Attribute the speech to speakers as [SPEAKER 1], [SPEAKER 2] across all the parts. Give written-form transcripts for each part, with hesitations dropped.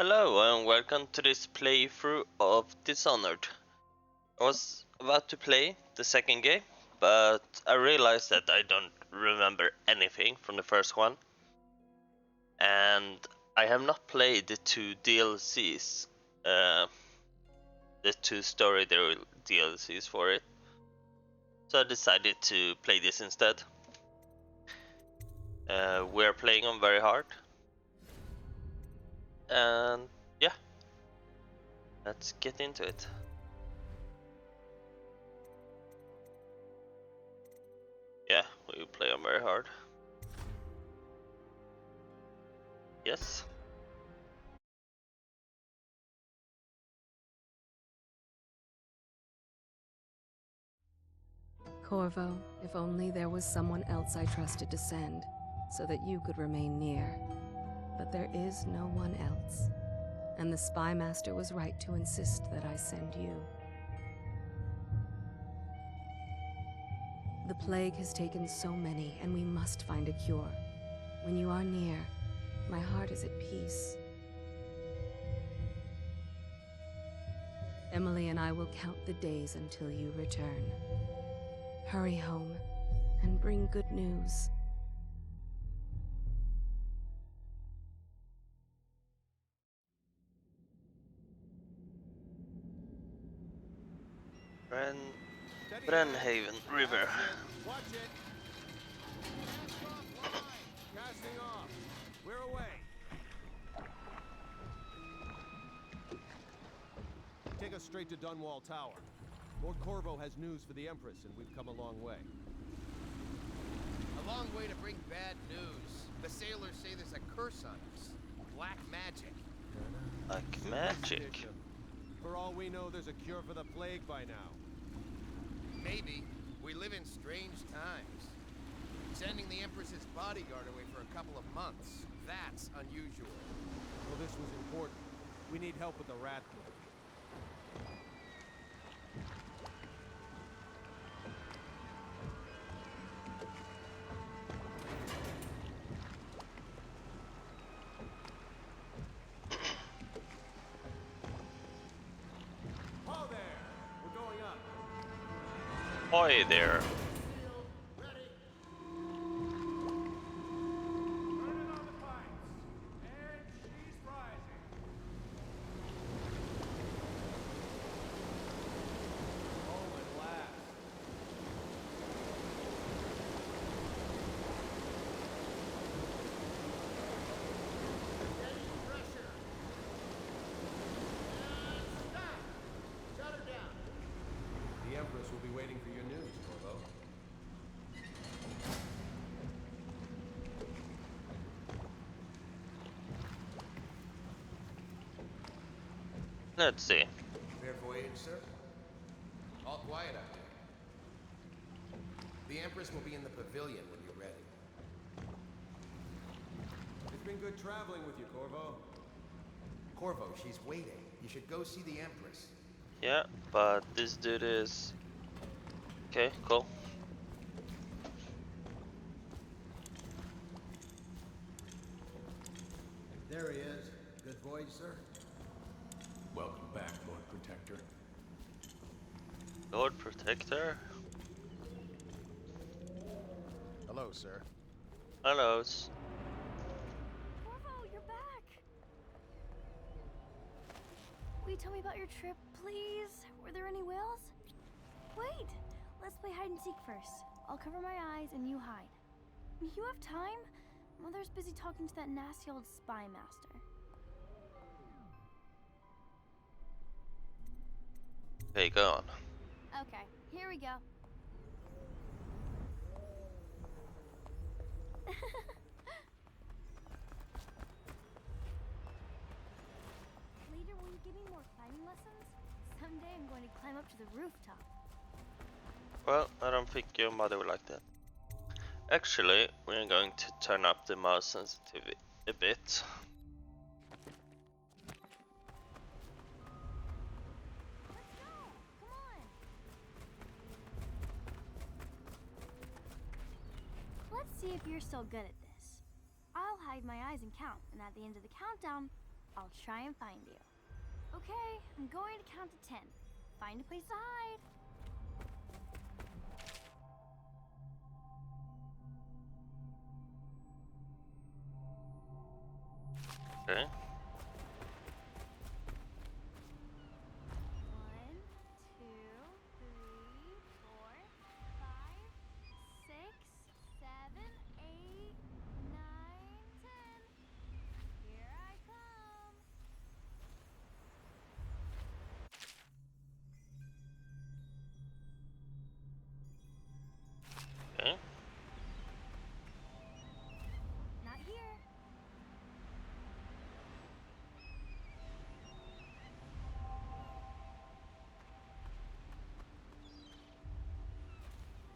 [SPEAKER 1] Hello and welcome to this playthrough of Dishonored. I was about to play the second game, but I realized that I don't remember anything from the first one. And I have not played the two DLCs, the two story DLCs for it. So I decided to play this instead. We're playing on very hard. And yeah, let's get into it. Yeah, we play on very hard. Yes.
[SPEAKER 2] Corvo, if only there was someone else I trusted to send, so that you could remain near. But there is no one else, and the Spy Master was right to insist that I send you. The plague has taken so many, and we must find a cure. When you are near, my heart is at peace. Emily and I will count the days until you return. Hurry home, and bring good news.
[SPEAKER 1] Brenhaven River.
[SPEAKER 3] Watch it. Casting off. We're away. Take us straight to Dunwall Tower. Lord Corvo has news for the Empress, and we've come a long way.
[SPEAKER 4] A long way to bring bad news. The sailors say there's a curse on us. Black magic.
[SPEAKER 1] Like magic.
[SPEAKER 3] For all we know, there's a cure for the plague by now.
[SPEAKER 4] Maybe. We live in strange times. Sending the Empress's bodyguard away for a couple of months. That's unusual.
[SPEAKER 3] Well, this was important. We need help with the rat plague.
[SPEAKER 1] Hi there.
[SPEAKER 3] The Empress will be waiting for your news, Corvo.
[SPEAKER 1] Let's see.
[SPEAKER 4] Fair voyage, sir. All quiet out there. The Empress will be in the pavilion when you're ready.
[SPEAKER 3] It's been good traveling with you, Corvo.
[SPEAKER 4] Corvo, she's waiting. You should go see the Empress.
[SPEAKER 1] Yeah, but this dude is... Okay, cool.
[SPEAKER 5] There he is. Good voyage, sir.
[SPEAKER 3] Welcome back, Lord Protector.
[SPEAKER 1] Lord Protector.
[SPEAKER 4] Hello, sir.
[SPEAKER 1] Hello.
[SPEAKER 6] Corvo, you're back! Will you tell me about your trip, please? Were there any whales? Wait! Let's play hide and seek first. I'll cover my eyes and you hide. You have time? Mother's busy talking to that nasty old spy master.
[SPEAKER 1] Okay, go on.
[SPEAKER 6] Okay, here we go. Later, will you give me more climbing lessons? Someday I'm going to climb up to the rooftop.
[SPEAKER 1] Well, I don't think your mother would like that. Actually, we're going to turn up the mouse sensitivity a bit.
[SPEAKER 6] Let's go! Come on! Let's see if you're still good at this. I'll hide my eyes and count, and at the end of the countdown, I'll try and find you. Okay, I'm going to count to 10. Find a place to hide.
[SPEAKER 1] Okay.
[SPEAKER 6] 1, 2, 3, 4, 5, 6, 7, 8, 9, 10. Here I come.
[SPEAKER 1] Okay.
[SPEAKER 6] Not here.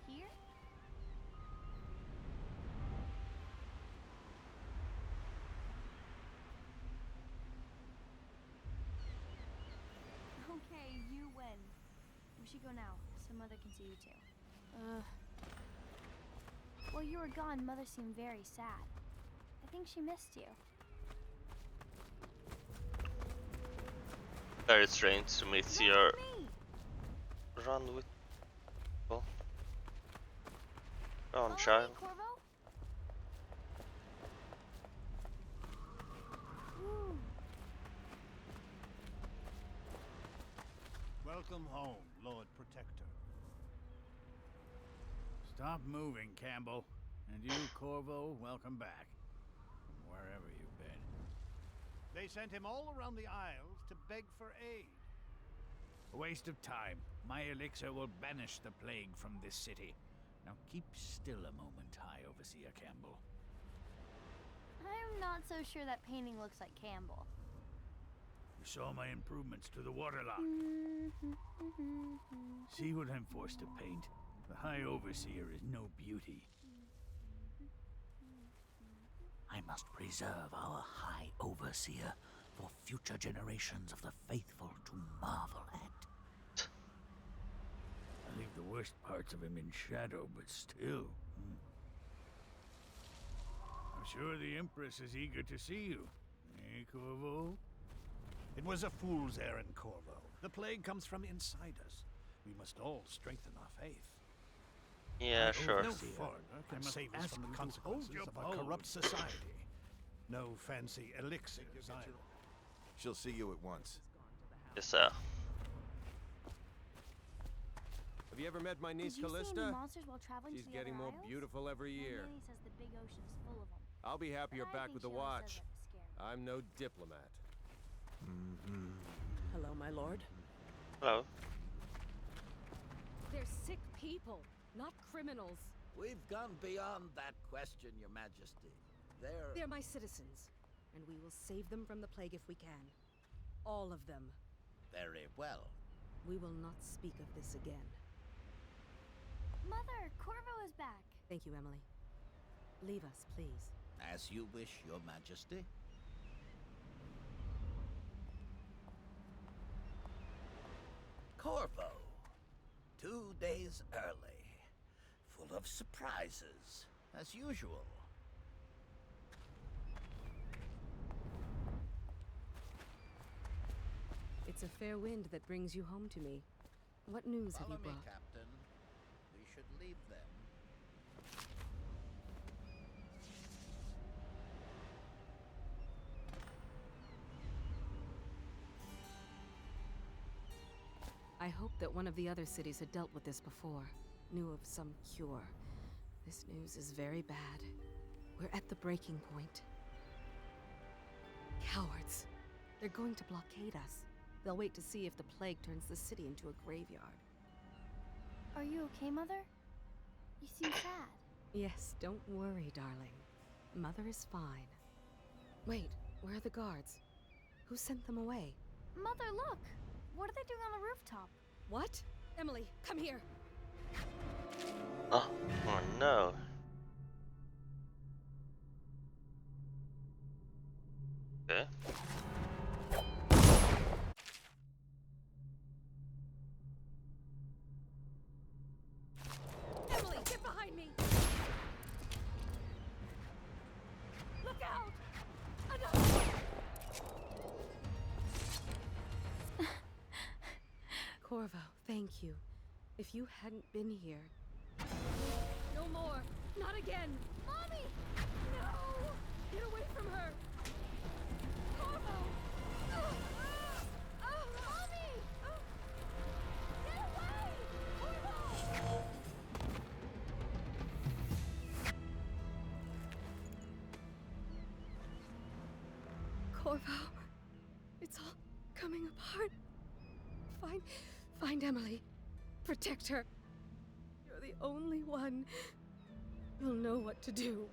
[SPEAKER 6] Here? Okay, you win. We should go now, so Mother can see you too. While you were gone, Mother seemed very sad. I think she missed you.
[SPEAKER 1] Very strange to meet
[SPEAKER 6] Run
[SPEAKER 1] your
[SPEAKER 6] with me!
[SPEAKER 1] run with people. Go on,
[SPEAKER 6] Follow
[SPEAKER 1] child.
[SPEAKER 6] me, Corvo. Ooh.
[SPEAKER 7] Welcome home, Lord Protector. Stop moving, Campbell. And you, Corvo, welcome back. From wherever you've been. They sent him all around the Isles to beg for aid. A waste of time. My elixir will banish the plague from this city. Now keep still a moment, High Overseer Campbell.
[SPEAKER 6] I'm not so sure that painting looks like Campbell.
[SPEAKER 7] You saw my improvements to the waterlock. See what I'm forced to paint? The High Overseer is no beauty. I must preserve our High Overseer for future generations of the faithful to marvel at. I leave the worst parts of him in shadow, but still. I'm sure the Empress is eager to see you. Eh, Corvo? It was a fool's errand, Corvo. The plague comes from inside us. We must all strengthen our faith.
[SPEAKER 1] Yeah, sure.
[SPEAKER 7] No foreigner can save us from the consequences of a corrupt society. No fancy elixirs either.
[SPEAKER 4] She'll see you at once.
[SPEAKER 1] Yes, sir.
[SPEAKER 3] Have you ever met my niece
[SPEAKER 6] Did you see any
[SPEAKER 3] Callista?
[SPEAKER 6] monsters while traveling
[SPEAKER 3] She's
[SPEAKER 6] to the
[SPEAKER 3] getting
[SPEAKER 6] other
[SPEAKER 3] more
[SPEAKER 6] isles?
[SPEAKER 3] beautiful every
[SPEAKER 6] My
[SPEAKER 3] year.
[SPEAKER 6] nanny says the big ocean's full of them.
[SPEAKER 3] I'll be happy you're
[SPEAKER 6] I
[SPEAKER 3] back
[SPEAKER 6] think
[SPEAKER 3] with the
[SPEAKER 6] she only
[SPEAKER 3] watch.
[SPEAKER 6] says that to scare me.
[SPEAKER 3] I'm no diplomat.
[SPEAKER 8] Hello, my lord.
[SPEAKER 1] Hello.
[SPEAKER 2] They're sick people, not criminals.
[SPEAKER 9] We've gone beyond that question, Your Majesty.
[SPEAKER 2] They're my citizens, and we will save them from the plague if we can. All of them.
[SPEAKER 9] Very well.
[SPEAKER 2] We will not speak of this again.
[SPEAKER 6] Mother, Corvo is back.
[SPEAKER 2] Thank you, Emily. Leave us, please.
[SPEAKER 9] As you wish, Your Majesty. Corvo. 2 days early. Full of surprises, as usual.
[SPEAKER 2] It's a fair wind that brings you home to me. What news have
[SPEAKER 9] Follow
[SPEAKER 2] you
[SPEAKER 9] me,
[SPEAKER 2] brought?
[SPEAKER 9] Captain. We should leave them.
[SPEAKER 2] I hoped that one of the other cities had dealt with this before, knew of some cure. This news is very bad. We're at the breaking point. Cowards. They're going to blockade us. They'll wait to see if the plague turns the city into a graveyard.
[SPEAKER 6] Are you okay, Mother? You seem sad.
[SPEAKER 2] Yes, don't worry, darling. Mother is fine. Wait, where are the guards? Who sent them away?
[SPEAKER 6] Mother, look! What are they doing on the rooftop?
[SPEAKER 2] What? Emily, come here!
[SPEAKER 1] Oh no. Okay.
[SPEAKER 2] Emily, get behind me! Look out! Another one! Thank you. If you hadn't been here... No more! Not again!
[SPEAKER 6] Mommy! No!
[SPEAKER 2] Get away from her!
[SPEAKER 6] Corvo! Mommy! Get away! Corvo!
[SPEAKER 2] Corvo, it's all coming apart. Find Emily. Protect her. You're the only one. You'll know what to do.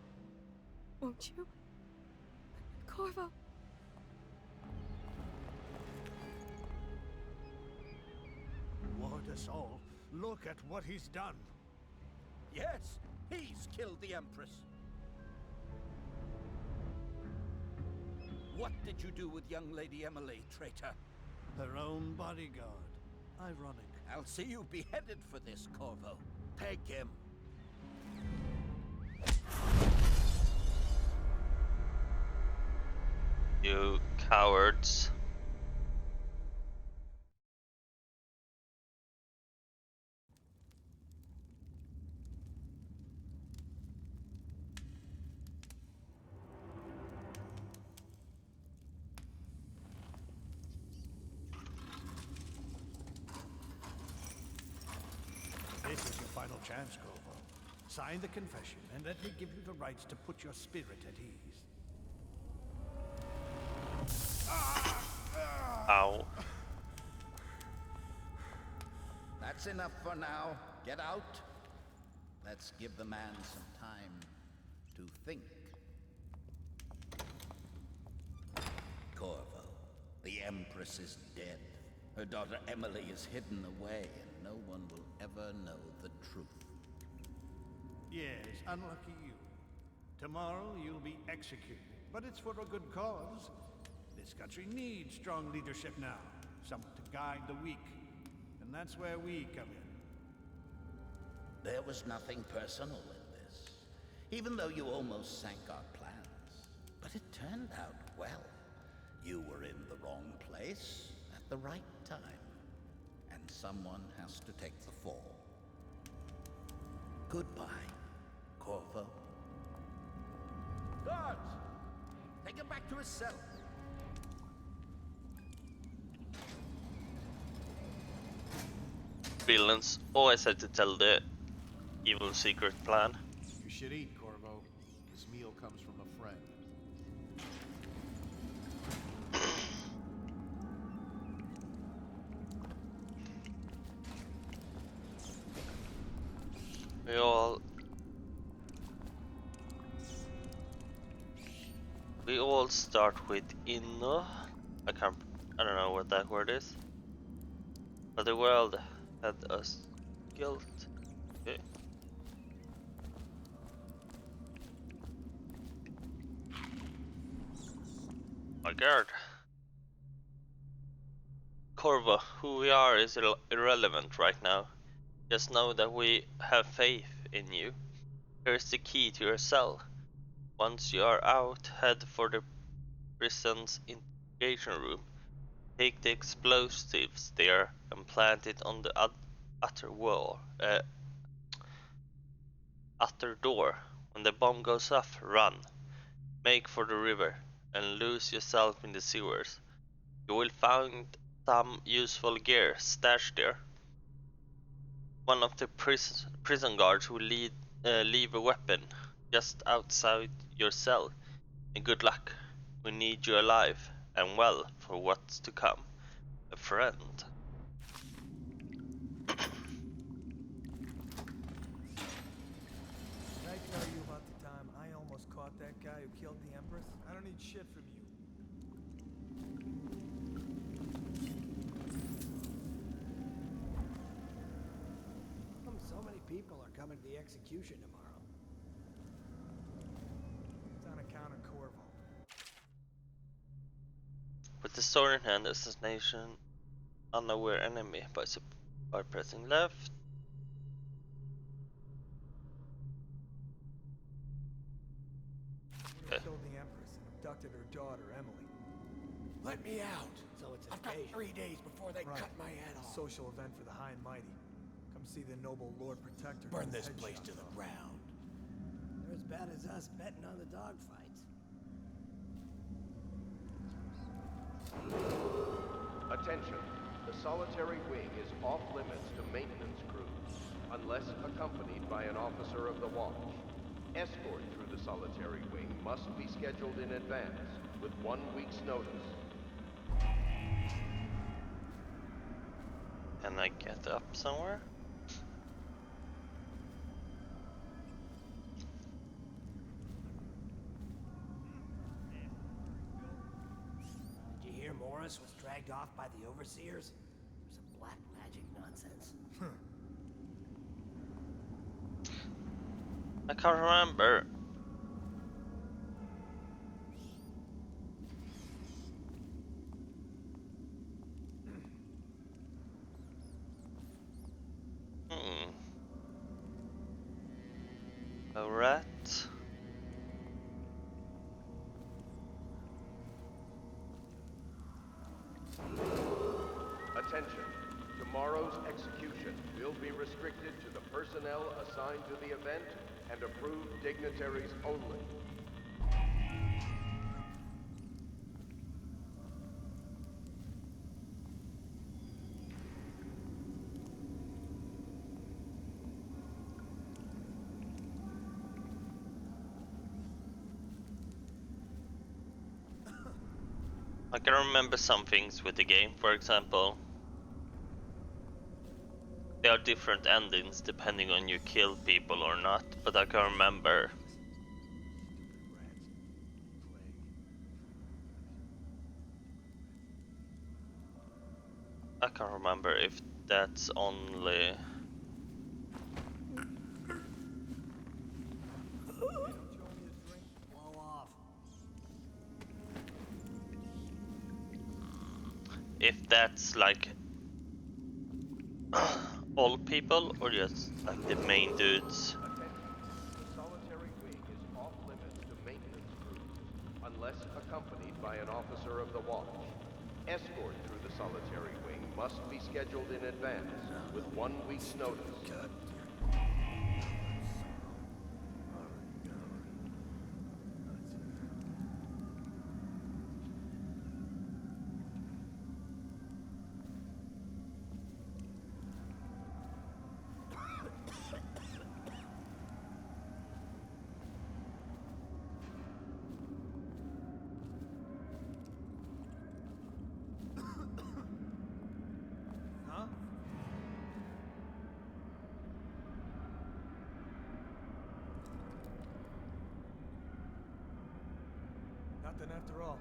[SPEAKER 2] Won't you? Corvo.
[SPEAKER 7] Ward us all. Look at what he's done.
[SPEAKER 9] Yes, he's killed the Empress. What did you do with young Lady Emily, traitor?
[SPEAKER 7] Her own bodyguard. Ironic.
[SPEAKER 9] I'll see you beheaded for this, Corvo. Take him.
[SPEAKER 1] You cowards.
[SPEAKER 7] This is your final chance, Corvo. Sign the confession, and let me give you the rights to put your spirit at ease.
[SPEAKER 1] Ow.
[SPEAKER 9] That's enough for now. Get out. Let's give the man some time to think. Corvo, the Empress is dead. Her daughter Emily is hidden away, and no one will ever know the truth.
[SPEAKER 7] Yes, unlucky you. Tomorrow you'll be executed, but it's for a good cause. This country needs strong leadership now, someone to guide the weak. And that's where we come in.
[SPEAKER 9] There was nothing personal in this, even though you almost sank our plans. But it turned out well. You were in the wrong place at the right time, and someone has to take the fall. Goodbye, Corvo. Guards! Take him back to his cell.
[SPEAKER 1] Villains always have to tell the evil secret plan.
[SPEAKER 3] You should eat, Corvo. This meal comes from a friend.
[SPEAKER 1] We all start with Inno. I don't know what that word is. But the world had us guilt. Okay. My god. Corvo, who we are is irrelevant right now. Just know that we have faith in you. Here's the key to your cell. Once you are out, head for the prison's interrogation room. Take the explosives there and plant it on the outer door. When the bomb goes off, run. Make for the river and lose yourself in the sewers. You will find some useful gear stashed there. One of the prison guards will leave a weapon just outside your cell. And good luck. We need you alive and well for what's to come. A friend.
[SPEAKER 5] Did I tell you about the time I almost caught that guy who killed the Empress? I don't need shit from you. So many people are coming to the execution tomorrow. It's on account of Corvo.
[SPEAKER 1] With the sword in hand, assassination unaware enemy by pressing left.
[SPEAKER 5] He killed the Empress and abducted her daughter, Emily.
[SPEAKER 8] Let me out.
[SPEAKER 5] So it's an
[SPEAKER 8] I've got
[SPEAKER 5] occasion.
[SPEAKER 8] 3 days before they
[SPEAKER 5] Right.
[SPEAKER 8] cut my head
[SPEAKER 5] A
[SPEAKER 8] off.
[SPEAKER 5] social event for the high and mighty. Come see the noble Lord Protector. get
[SPEAKER 8] Burn
[SPEAKER 5] his
[SPEAKER 8] this
[SPEAKER 5] head
[SPEAKER 8] place
[SPEAKER 5] chopped
[SPEAKER 8] to the
[SPEAKER 5] off.
[SPEAKER 8] ground.
[SPEAKER 5] They're as bad as us betting on the dogfights.
[SPEAKER 10] Attention. The solitary wing is off limits to maintenance crews, unless accompanied by an officer of the watch. Escort through the solitary wing must be scheduled in advance, with 1 week's notice.
[SPEAKER 1] Can I get up somewhere?
[SPEAKER 8] Did you hear Morris was dragged off by the overseers? Some black magic nonsense.
[SPEAKER 1] I can't remember. A rat.
[SPEAKER 10] Attention. Tomorrow's execution will be restricted to the personnel assigned to the event and approved dignitaries only.
[SPEAKER 1] I can remember some things with the game, for example. There are different endings depending on you kill people or not, but I can remember. I can't remember if that's only...
[SPEAKER 8] Blow off.
[SPEAKER 1] if that's like all people or just like the main dudes.
[SPEAKER 10] Attention. The solitary wing is off limits to maintenance crews, unless accompanied by an officer of the watch. Escort through the solitary wing must be scheduled in advance, with 1 week's notice.
[SPEAKER 5] Huh? Nothing after all.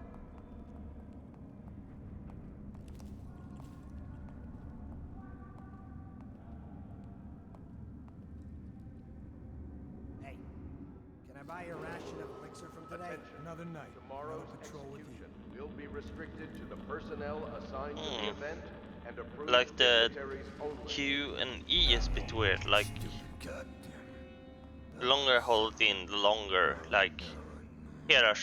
[SPEAKER 8] Hey, can I buy a ration of elixir from today?
[SPEAKER 10] Attention.
[SPEAKER 5] Another night.
[SPEAKER 10] Tomorrow's
[SPEAKER 5] Another patrol with you.
[SPEAKER 10] execution will be restricted to the personnel assigned to the event and approved
[SPEAKER 1] Like the
[SPEAKER 10] dignitaries only.
[SPEAKER 1] Q and E is a bit weird, like
[SPEAKER 5] God
[SPEAKER 1] the longer I hold in, the longer, like here are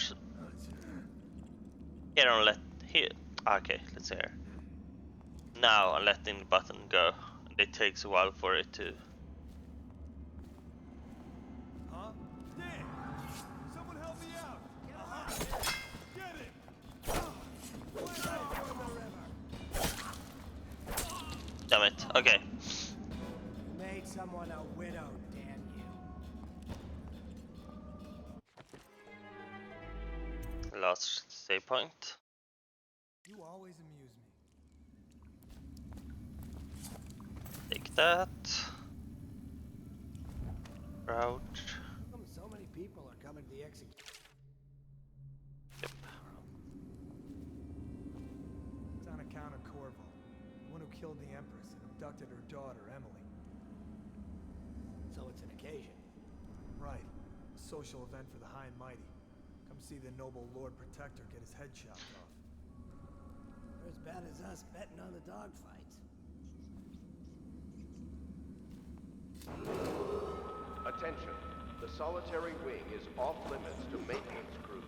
[SPEAKER 1] here I'm here, okay, let's see here. Now I'm letting the button go, and it takes a while for it to.
[SPEAKER 5] Huh? Dan! Someone help me out! Get it!
[SPEAKER 1] Damn it, okay.
[SPEAKER 8] You made someone a widow, damn you.
[SPEAKER 1] Last save point.
[SPEAKER 5] You always amuse me.
[SPEAKER 1] Take that. Route.
[SPEAKER 8] How come so many people are coming to the execution?
[SPEAKER 1] Yep.
[SPEAKER 5] It's on account of Corvo, the one who killed the Empress and abducted her daughter, Emily.
[SPEAKER 8] So it's an occasion.
[SPEAKER 5] Right. A social event for the high and mighty. Come see the noble Lord Protector get his head chopped off.
[SPEAKER 8] They're as bad as us betting on the dogfights.
[SPEAKER 10] Attention. The solitary wing is off limits to maintenance crews,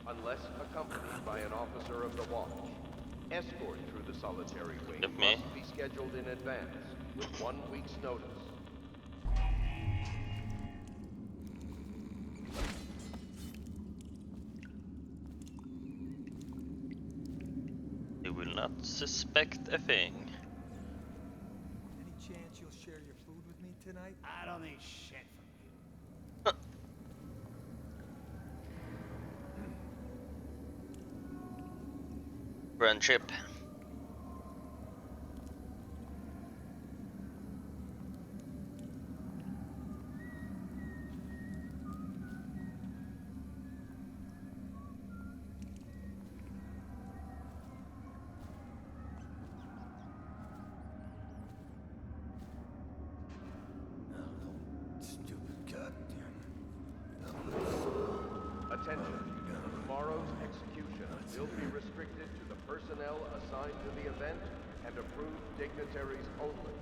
[SPEAKER 10] unless accompanied by an officer of the watch. Escort through the solitary wing
[SPEAKER 1] Yep, me.
[SPEAKER 10] must be scheduled in advance, with 1 week's notice.
[SPEAKER 1] They will not suspect a thing.
[SPEAKER 5] Any chance you'll share your food with me tonight?
[SPEAKER 7] I don't need shit from you.
[SPEAKER 1] Friendship.
[SPEAKER 5] Stupid goddamn.
[SPEAKER 10] Attention. Tomorrow's execution will be restricted to the personnel assigned to the event and approved dignitaries only.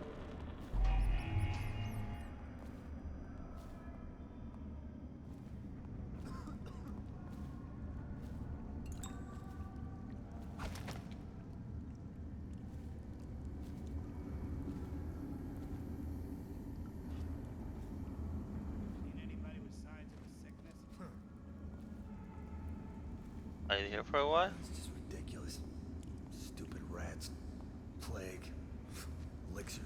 [SPEAKER 7] Seen anybody with signs of a sickness?
[SPEAKER 1] Are you here for a while?
[SPEAKER 5] It's just ridiculous. Stupid rats. Plague. Elixir.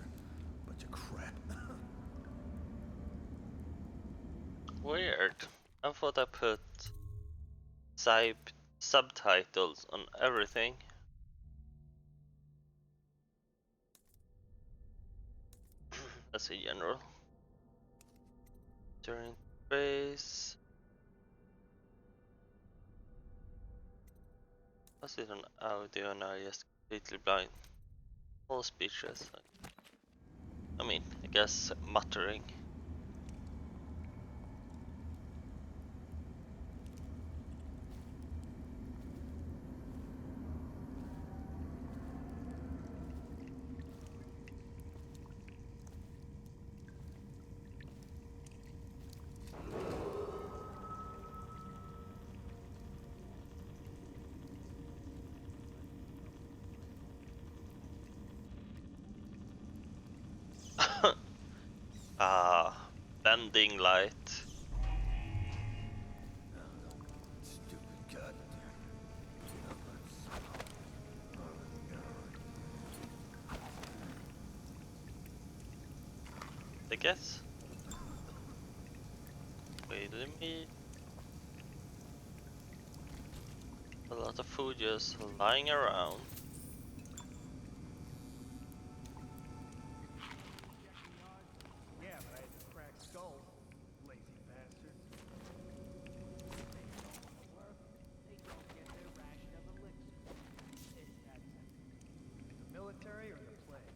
[SPEAKER 5] Bunch of crap.
[SPEAKER 1] Weird. I thought I put subtitles on everything. As a general. During trace. Was it on audio and I just completely blind? All speeches. I mean, I guess muttering. Bending light.
[SPEAKER 5] Stupid goddamn.
[SPEAKER 1] I guess. Wait a minute. A lot of food just lying around.
[SPEAKER 5] Yeah, but I had to crack skulls. Lazy bastards.
[SPEAKER 8] They don't get their ration of elixir. It's that simple.
[SPEAKER 5] The military or the plague?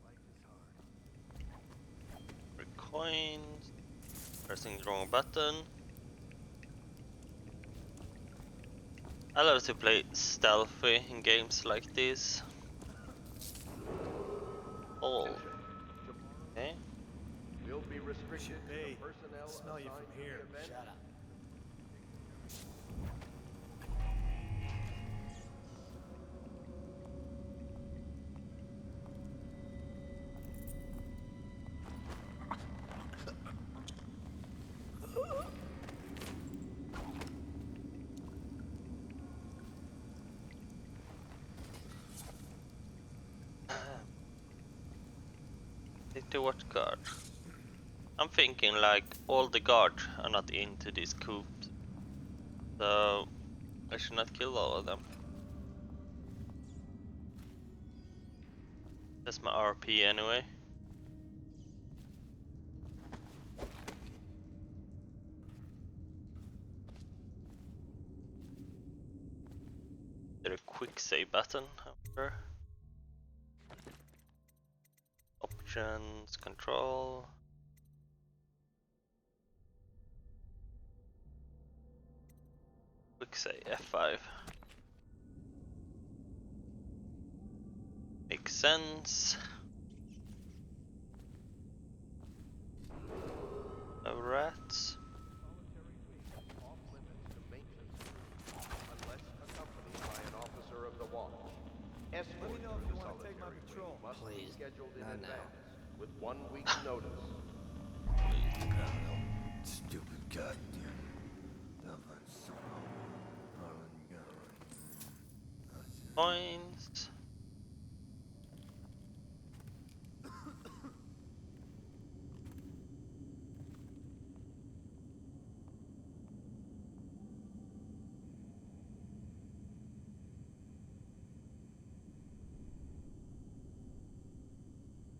[SPEAKER 5] Life is hard.
[SPEAKER 1] For coins. Pressing the wrong button. I love to play stealthy in games like this. Oh. Okay.
[SPEAKER 10] Will be restricted
[SPEAKER 5] Should
[SPEAKER 10] to
[SPEAKER 5] be.
[SPEAKER 10] the personnel
[SPEAKER 5] Smell you
[SPEAKER 10] assigned
[SPEAKER 5] from
[SPEAKER 10] to
[SPEAKER 5] here.
[SPEAKER 10] the event.
[SPEAKER 8] Shut up.
[SPEAKER 1] Stick to what guard? I'm thinking like all the guards are not into this coup, so I should not kill all of them. That's my RP anyway. There a quick save button over. Options, control. Quick save F5. Makes sense. No rats.
[SPEAKER 10] Solitary wing off limits to maintenance. scheduled in
[SPEAKER 8] Not now.
[SPEAKER 10] advance, with 1 week's notice.
[SPEAKER 5] Stupid goddamn.
[SPEAKER 1] Points.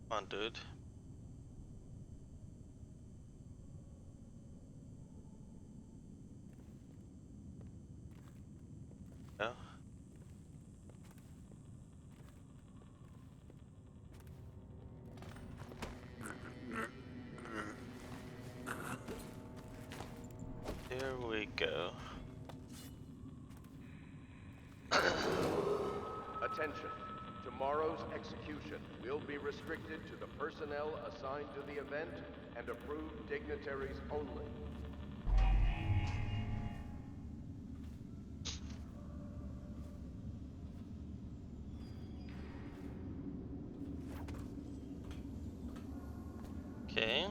[SPEAKER 1] Come on, dude. Yeah. Here we go.
[SPEAKER 10] Attention. Tomorrow's execution will be restricted to the personnel assigned to the event and approved dignitaries only.
[SPEAKER 1] Okay.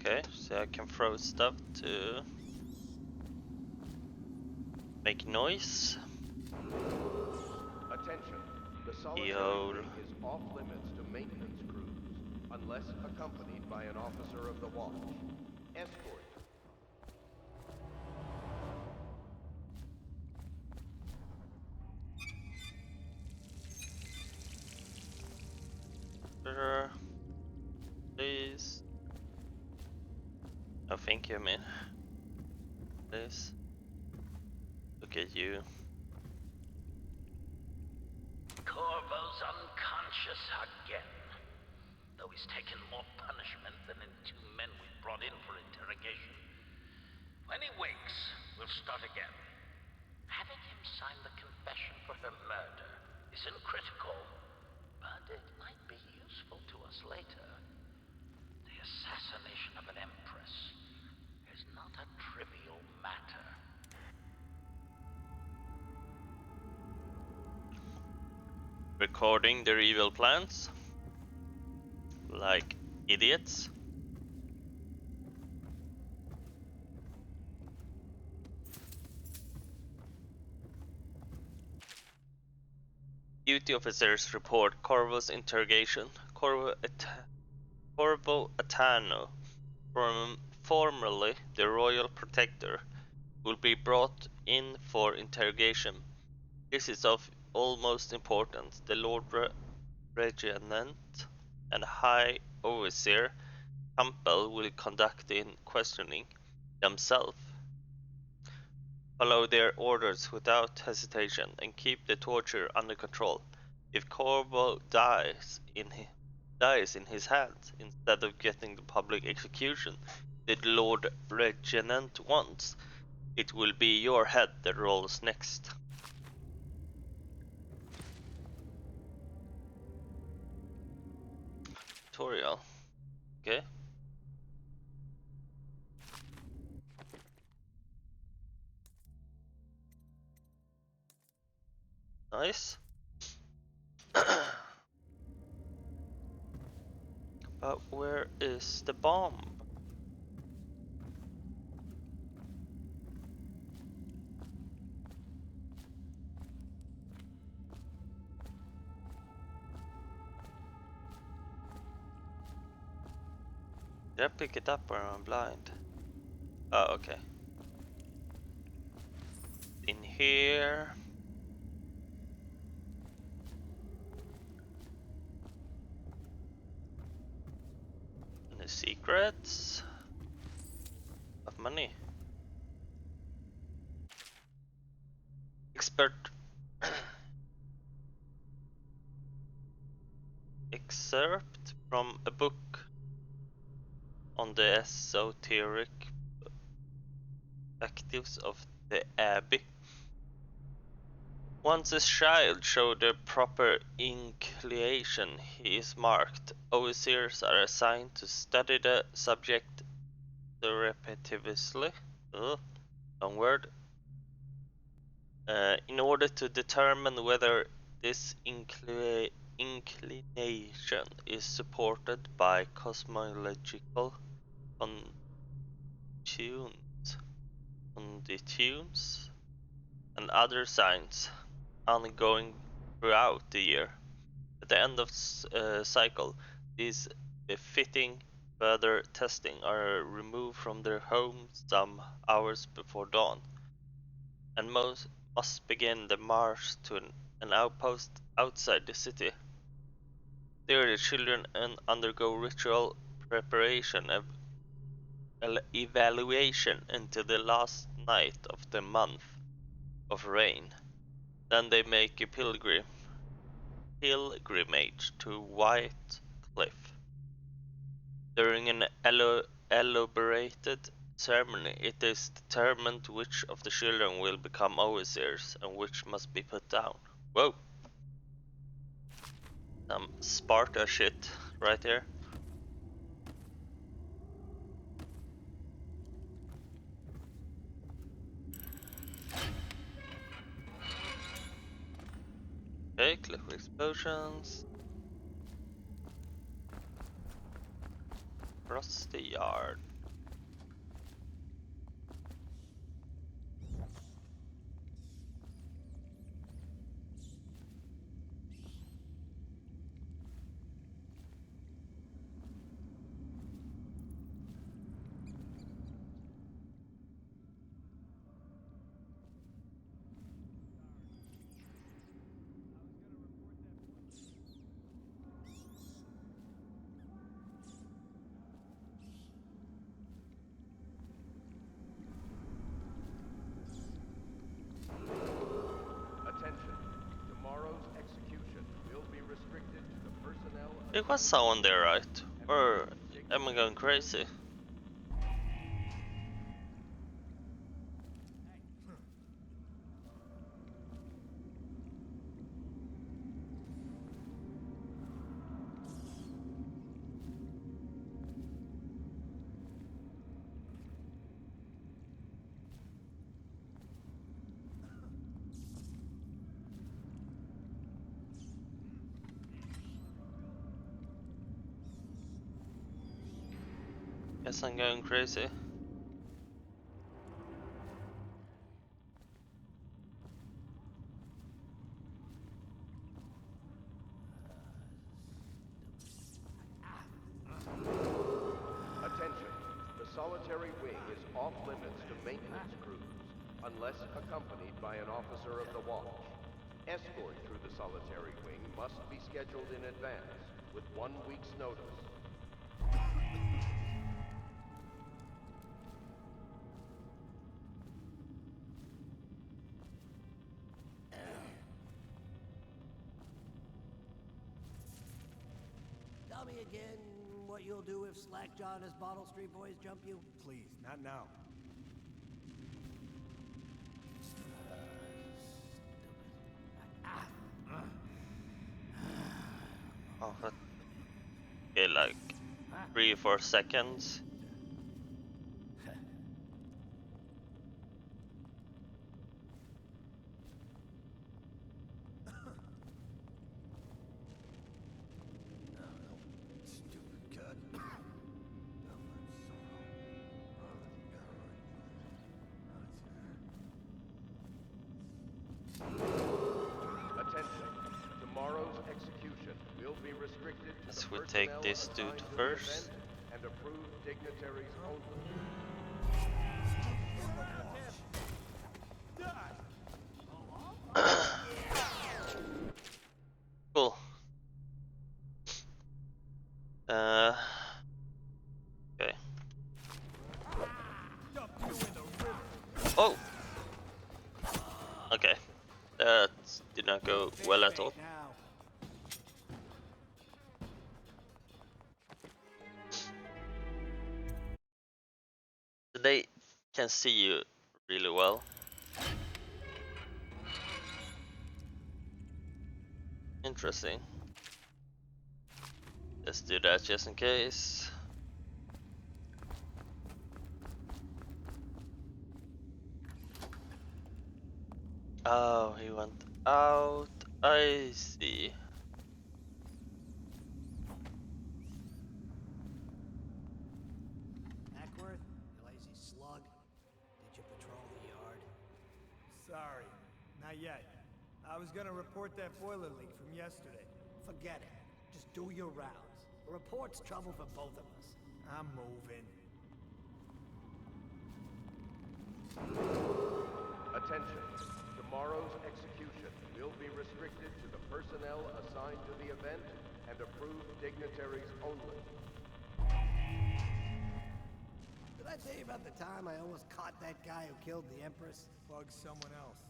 [SPEAKER 1] Okay, so I can throw stuff to make noise.
[SPEAKER 10] Attention. The solitary
[SPEAKER 1] Yo.
[SPEAKER 10] wing is off limits to maintenance crews, unless accompanied by an officer of the watch. Escort.
[SPEAKER 1] Please. Oh, thank you, man. Please. Look at you.
[SPEAKER 9] Corvo's unconscious again. Though he's taken more punishment than in 2 men we brought in for interrogation. When he wakes, we'll start again. Having him sign the confession for her murder isn't critical, but it might be useful to us later. The assassination of an empress is not a trivial matter.
[SPEAKER 1] Recording their evil plans. Like idiots. Duty officers report Corvo's interrogation. Corvo Atano, formerly the royal protector, will be brought in for interrogation. This is of utmost importance. The Lord Regenant and High Overseer Campbell will conduct the questioning themselves. Follow their orders without hesitation and keep the torture under control. If Corvo dies in his hands instead of getting the public execution that Lord Regenant wants, it will be your head that rolls next. Tutorial. Okay. Nice. But where is the bomb? Did I pick it up or am I blind? Oh, okay. In here. And the secrets of money. Expert. Excerpt from a book on the esoteric actives of the Abbey. Once a child showed the proper inclination, he is marked. Overseers are assigned to study the subject repetitively, long word, in order to determine whether this inclination is supported by cosmological conditions and other signs ongoing throughout the year. At the end of cycle, these befitting further testing are removed from their homes some hours before dawn, and most must begin the march to an outpost outside the city. There the children undergo ritual preparation and evaluation until the last night of the month of rain. Then they make a pilgrimage to White Cliff. During an elaborated ceremony, it is determined which of the children will become overseers and which must be put down. Whoa! Some Sparta shit right here. Okay, cliff explosions. Across the yard. There was someone there, right? Or am I going crazy? Guess I'm going crazy.
[SPEAKER 10] Attention, the solitary wing is off limits to maintenance crews, unless accompanied by an officer of the watch. Escort through the solitary wing must be scheduled in advance, with 1 week's notice.
[SPEAKER 8] Tell me again what you'll do if Slackjaw and his Bottle Street boys jump you?
[SPEAKER 5] Please, not now.
[SPEAKER 1] Oh, okay, like 3 or 4 seconds. Let's we take this dude first.
[SPEAKER 10] And approved dignitaries only.
[SPEAKER 1] Cool. Okay. Oh. Okay. That did not go well at all. They can see you really well. Interesting. Let's do that just in case. Oh, he went out. I see.
[SPEAKER 8] Ackworth, you lazy slug. Did you patrol the yard?
[SPEAKER 5] Sorry, not yet. I was gonna report that boiler leak from yesterday.
[SPEAKER 8] Forget it. Just do your rounds. A report's trouble for both of us.
[SPEAKER 5] I'm moving.
[SPEAKER 10] Attention. Tomorrow's execution will be restricted to the personnel assigned to the event and approved dignitaries only.
[SPEAKER 8] Did I tell you about the time I almost caught that guy who killed the Empress?
[SPEAKER 5] Bug someone else.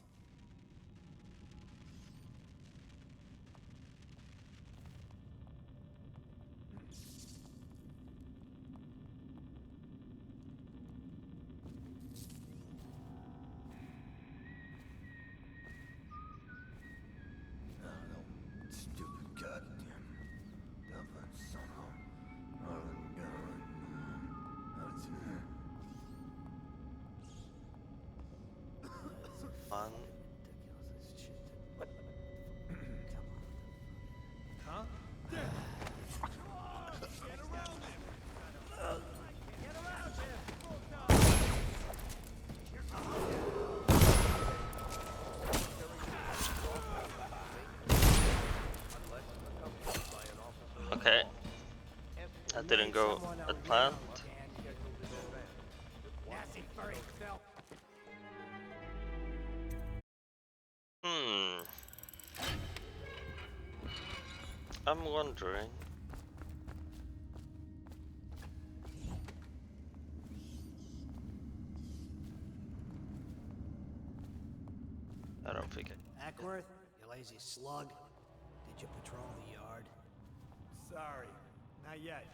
[SPEAKER 1] One.
[SPEAKER 5] Huh?
[SPEAKER 1] Okay. That didn't go as planned. I'm wondering. I don't think it.
[SPEAKER 8] Ackworth, you lazy slug. Did you patrol the yard?
[SPEAKER 5] Sorry, not yet.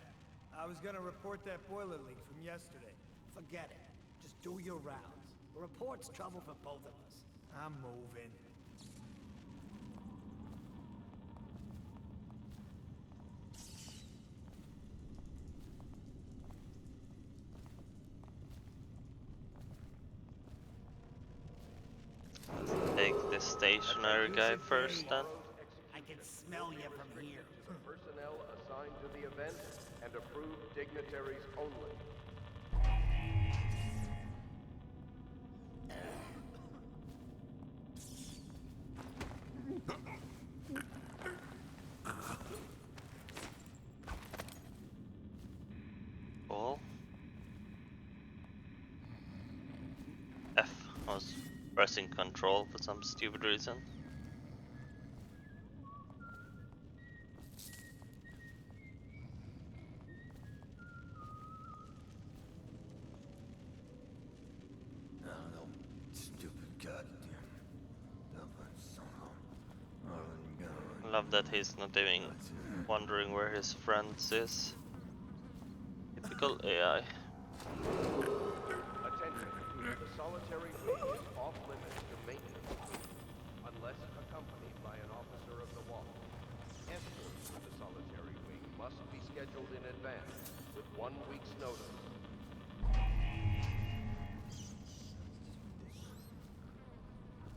[SPEAKER 5] I was gonna report that boiler leak from yesterday.
[SPEAKER 8] Forget it. Just do your rounds. A report's trouble for both of us.
[SPEAKER 5] I'm moving.
[SPEAKER 1] Take the stationary guy first then.
[SPEAKER 8] I can smell you from here.
[SPEAKER 10] Personnel assigned to the event and approved dignitaries only.
[SPEAKER 1] Cool. F. I was pressing control for some stupid reason. I love that he's not even wondering where his friends is. Typical AI.
[SPEAKER 10] Attention. The solitary wing is off limits to maintenance unless accompanied by an officer of the watch. Escorts to the solitary wing must be scheduled in advance with 1 week's notice.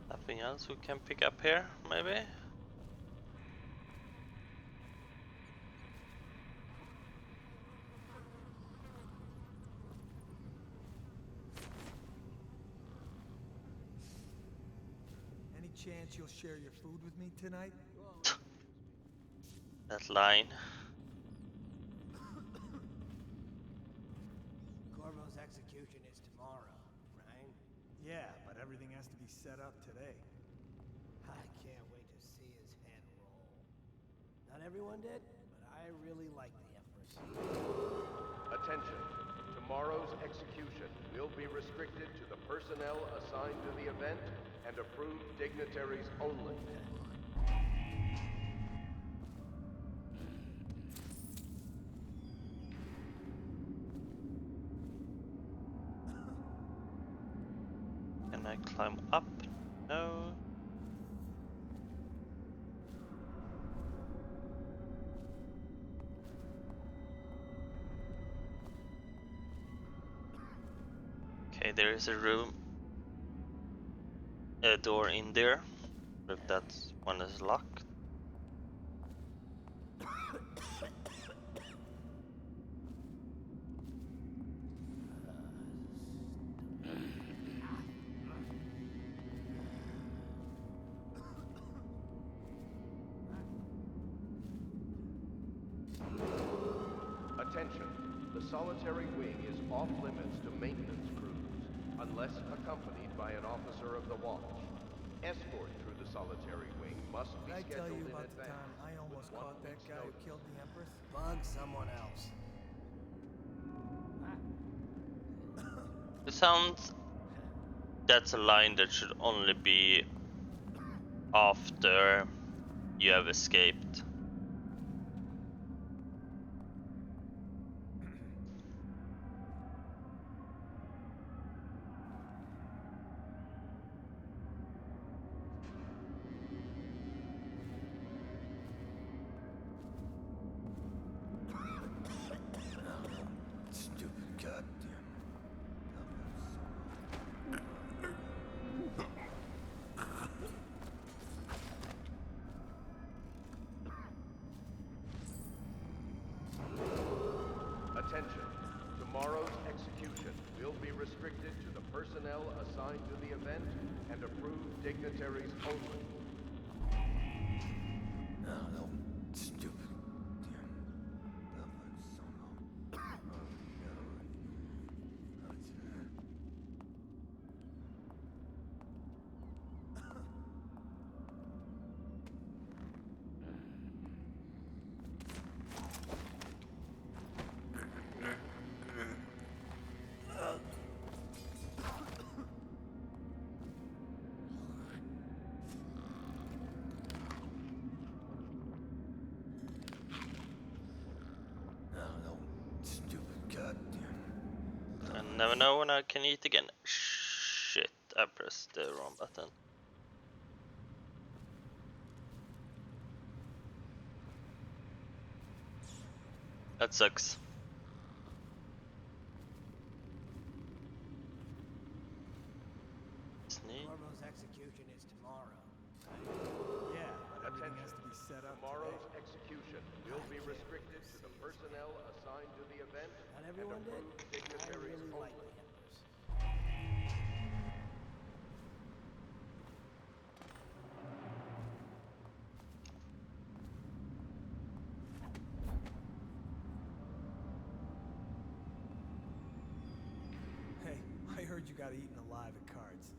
[SPEAKER 1] Nothing else we can pick up here, maybe?
[SPEAKER 5] Any chance you'll share your food with me tonight?
[SPEAKER 1] That line.
[SPEAKER 8] Corvo's execution is tomorrow, right?
[SPEAKER 5] Yeah, but everything has to be set up today.
[SPEAKER 8] I can't wait to see his head roll. Not everyone did, but I really like the Empress.
[SPEAKER 10] Attention. Tomorrow's execution will be restricted to the personnel assigned to the event and approved dignitaries only.
[SPEAKER 1] climb up? No. Okay, there is a room, a door in there. If that one is locked.
[SPEAKER 10] Attention, the solitary wing is off limits to maintenance crews, unless accompanied by an officer of the watch. Escort through the solitary wing must be
[SPEAKER 5] Did I tell
[SPEAKER 10] scheduled
[SPEAKER 5] you
[SPEAKER 10] in
[SPEAKER 5] about the
[SPEAKER 10] advance.
[SPEAKER 5] time I almost
[SPEAKER 10] with 1
[SPEAKER 5] caught that
[SPEAKER 10] week's
[SPEAKER 5] guy who
[SPEAKER 10] notice.
[SPEAKER 5] killed the Empress?
[SPEAKER 8] Bug someone else.
[SPEAKER 1] It sounds that's a line that should only be after you have escaped.
[SPEAKER 5] Stupid goddamn.
[SPEAKER 10] Attention, tomorrow's execution will be restricted to the personnel assigned to the event and approved dignitaries only.
[SPEAKER 5] No, stupid.
[SPEAKER 1] I never know when I can eat again. Shit, I pressed the wrong button. That sucks. Sneak.
[SPEAKER 8] Corvo's execution is tomorrow.
[SPEAKER 5] Yeah, but everything has to
[SPEAKER 10] Attention,
[SPEAKER 5] be set up
[SPEAKER 10] tomorrow's
[SPEAKER 5] today.
[SPEAKER 10] execution will be restricted to the personnel assigned to the event
[SPEAKER 8] Not
[SPEAKER 10] and
[SPEAKER 8] everyone did.
[SPEAKER 10] approved
[SPEAKER 8] I
[SPEAKER 10] dignitaries
[SPEAKER 8] really like
[SPEAKER 10] only.
[SPEAKER 8] the Empress.
[SPEAKER 5] Hey, I heard you got eaten alive at cards.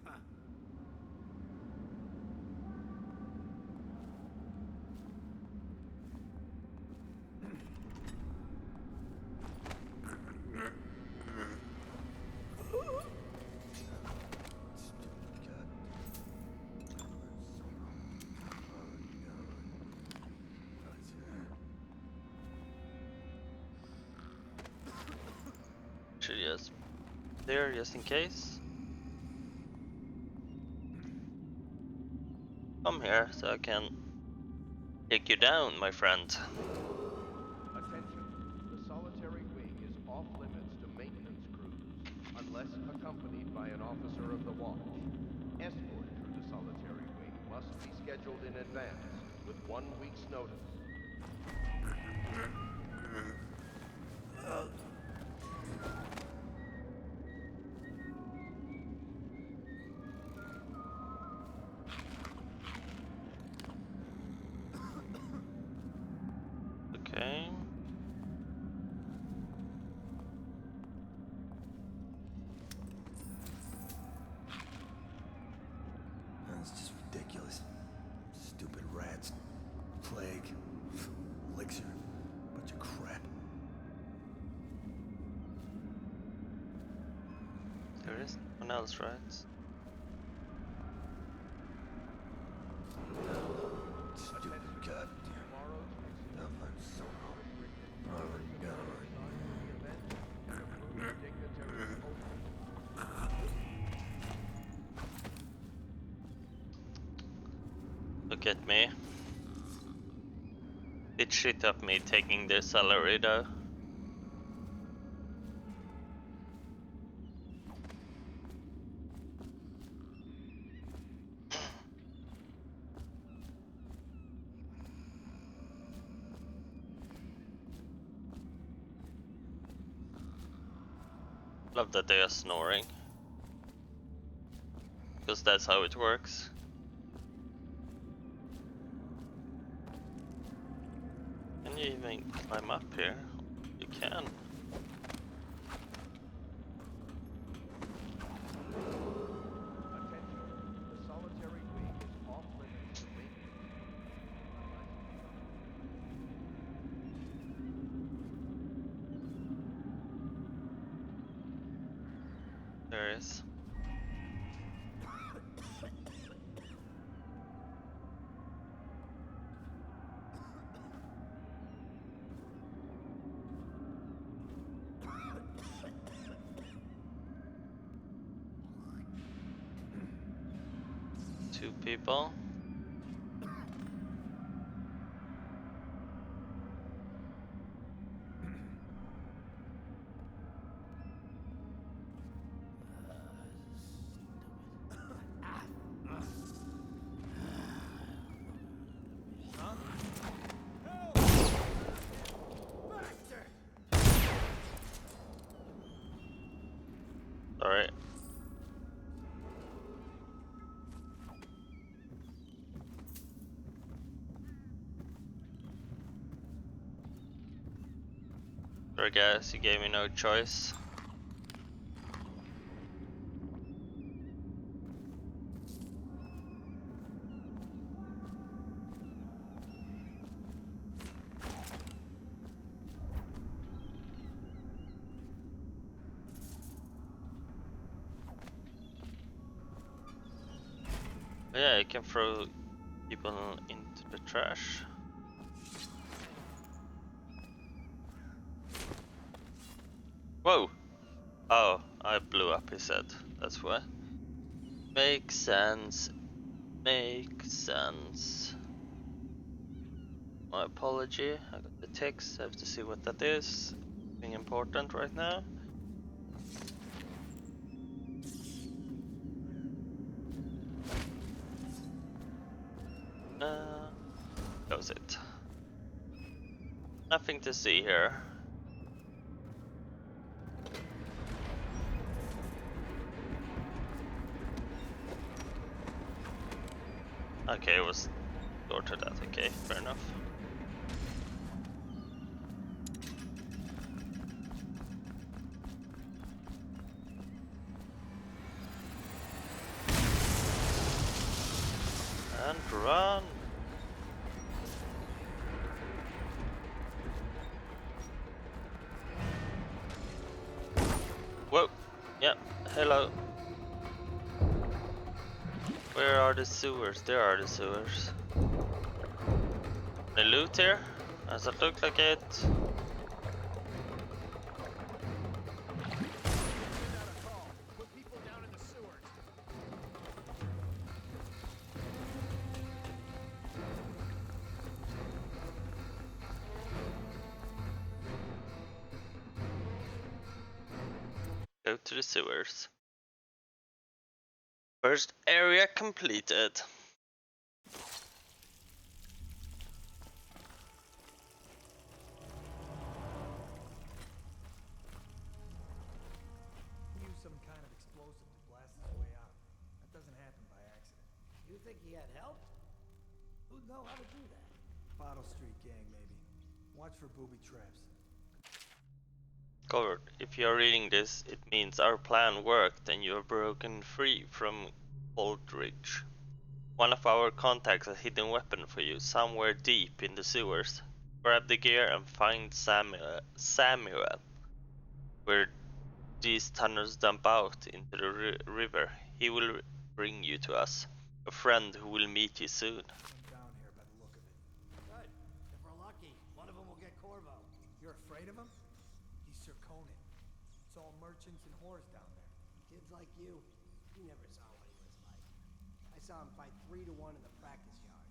[SPEAKER 1] Should just there just in case. Come here so I can take you down, my friend.
[SPEAKER 10] Attention, the solitary wing is off limits to maintenance crews, unless accompanied by an officer of the watch. Escort through the solitary wing must be scheduled in advance, with 1 week's notice.
[SPEAKER 1] Okay.
[SPEAKER 5] That's just ridiculous. Stupid rats. Plague. Elixir. Bunch of crap.
[SPEAKER 1] There is no one else, right?
[SPEAKER 5] Stupid goddamn.
[SPEAKER 10] Tomorrow's execution will be restricted to the personnel assigned to the event and approved dignitaries only.
[SPEAKER 1] get me. It shit up me taking their salary though. Love that they are snoring. Because that's how it works. Can you even climb up here? You can.
[SPEAKER 10] Attention, the solitary wing is off limits to maintenance.
[SPEAKER 1] There is. Two people. Sorry. Sorry guys, you gave me no choice. Yeah, you can throw people into the trash. Whoa! Oh, I blew up his head. That's why. Makes sense. Makes sense. My apology. I got the text. I have to see what that is. Nothing important right now. That was it. Nothing to see here. Okay, it was door to that. Okay, fair enough. And run. Whoa. Yeah. Hello. Where are the sewers? There are the sewers. The loot here? Does it look like it? Go to the sewers. First area completed.
[SPEAKER 5] Use some kind of explosive to blast his way out. That doesn't happen by accident.
[SPEAKER 8] You think he had help? Who'd know how to do that?
[SPEAKER 5] Bottle Street gang, maybe. Watch for booby traps.
[SPEAKER 1] Covered. If you are reading this, it means our plan worked and you are broken free from Aldridge. One of our contacts has a hidden weapon for you somewhere deep in the sewers. Grab the gear and find Samuel, where these tunnels dump out into the river. He will bring you to us, a friend who will meet you soon.
[SPEAKER 5] I'm down here by the look of it.
[SPEAKER 8] Good. If we're lucky, one of them will get Corvo.
[SPEAKER 5] You're afraid of him? He's Sir Conan. It's all merchants and whores down there.
[SPEAKER 8] Kids like you never saw what he was like. I saw him fight 3 to 1 in the practice yard.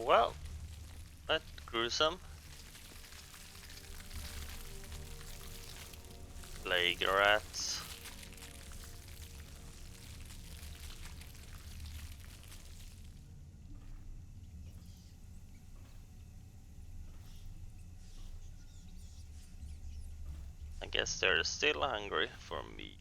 [SPEAKER 1] Well, that's gruesome. Plague rats. I guess they're still hungry for me.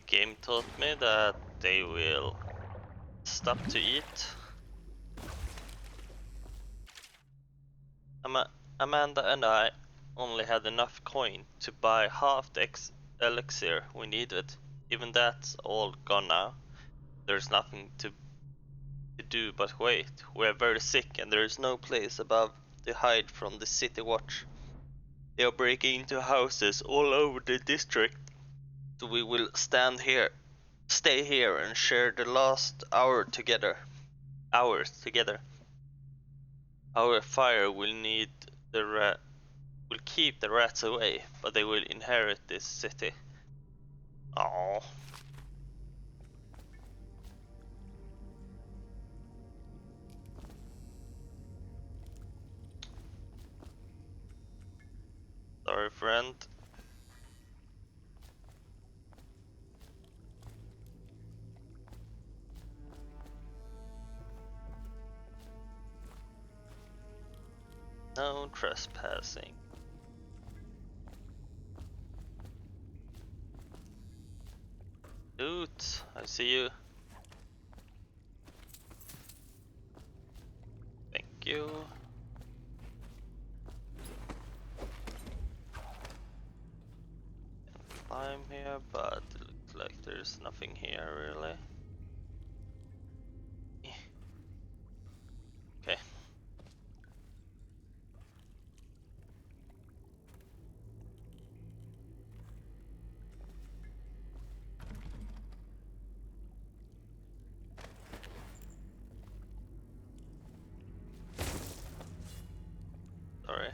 [SPEAKER 1] Game taught me that they will stop to eat. Amanda and I only had enough coin to buy half the elixir we needed. Even that's all gone now. There's nothing to do but wait. We're very sick and there is no place above to hide from the city watch. They are breaking into houses all over the district. So we will stay here and share the last hours together. Our fire will will keep the rats away, but they will inherit this city. Oh. Sorry, friend. No trespassing. Dude, I see you. Thank you. Climb here, but it looks like there's nothing here really. Okay. Sorry.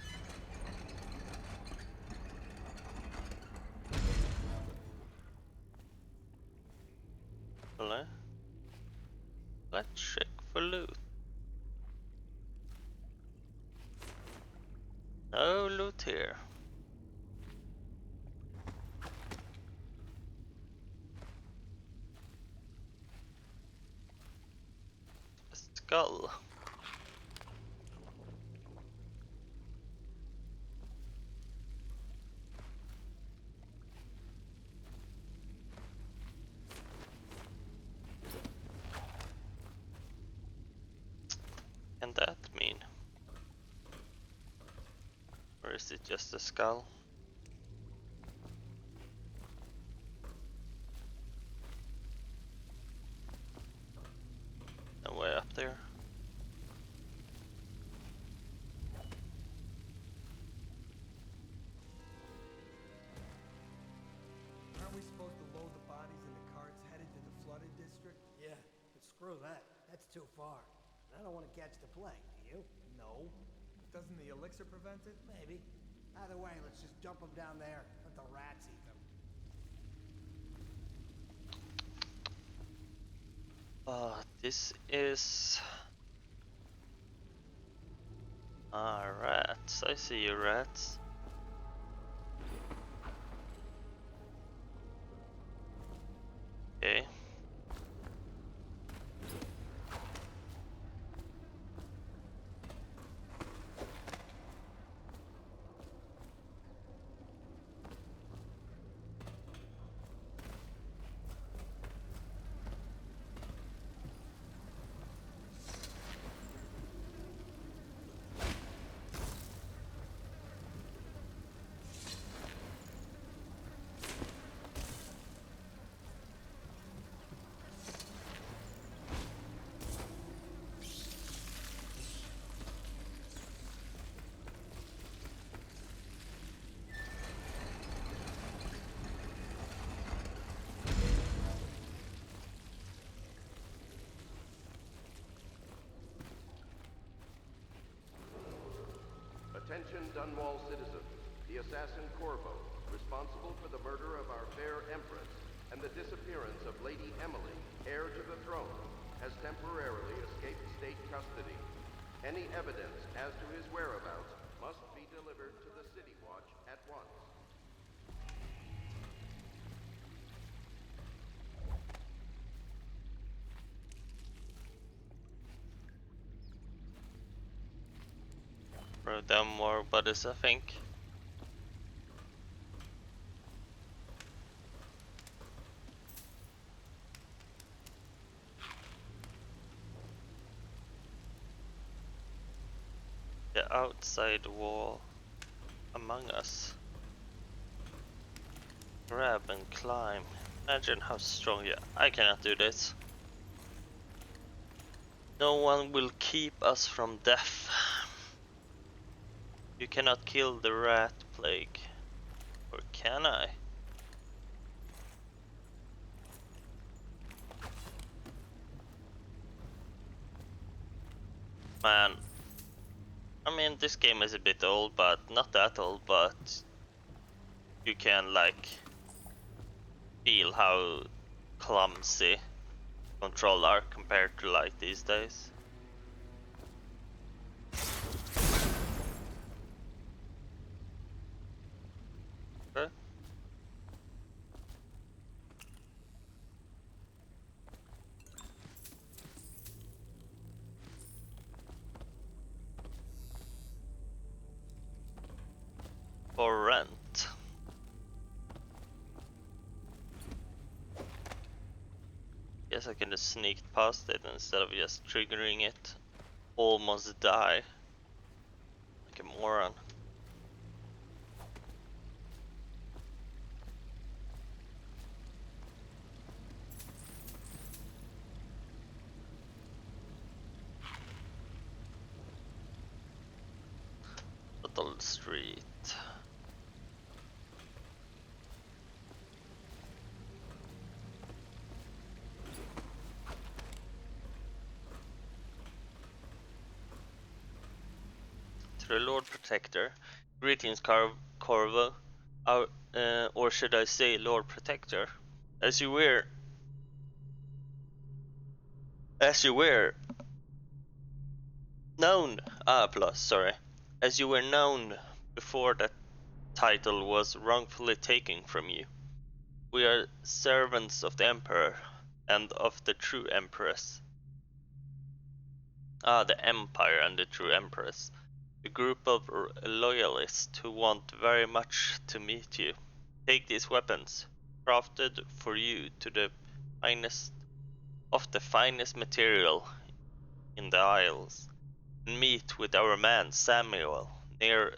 [SPEAKER 1] Hello? Let's check for loot. No loot here. A skull. Can that mean? Or is it just a skull? No way up there.
[SPEAKER 5] Aren't we supposed to load the bodies in the carts headed to the flooded district?
[SPEAKER 8] Yeah, but screw that. That's too far. I don't want to catch the plague, do you?
[SPEAKER 5] No. Doesn't the elixir prevent it?
[SPEAKER 8] Maybe. Either way, let's just dump them down there. Let the rats eat them.
[SPEAKER 1] This is... rats. I see you, rats. Okay.
[SPEAKER 10] Attention Dunwall citizens. The assassin Corvo, responsible for the murder of our fair Empress and the disappearance of Lady Emily, heir to the throne, has temporarily escaped state custody. Any evidence as to his whereabouts must be delivered to the City Watch at once.
[SPEAKER 1] Brought down more bodies, I think. The outside wall among us. Grab and climb. Imagine how strong you. I cannot do this. No one will keep us from death. You cannot kill the rat plague. Or can I? Man. I mean, this game is a bit old, but not that old, but you can like feel how clumsy control are compared to like these days. Okay. For rent. Guess I can just sneak past it instead of just triggering it. Almost die. Like a moron. Little street. To the Lord Protector. Greetings, Corvo. Or should I say Lord Protector? As you were known, sorry. As you were known before that title was wrongfully taken from you. We are servants of the Emperor and of the true Empress. The Empire and the true Empress. A group of loyalists who want very much to meet you. Take these weapons, crafted for you to the finest of the finest material in the Isles, and meet with our man Samuel near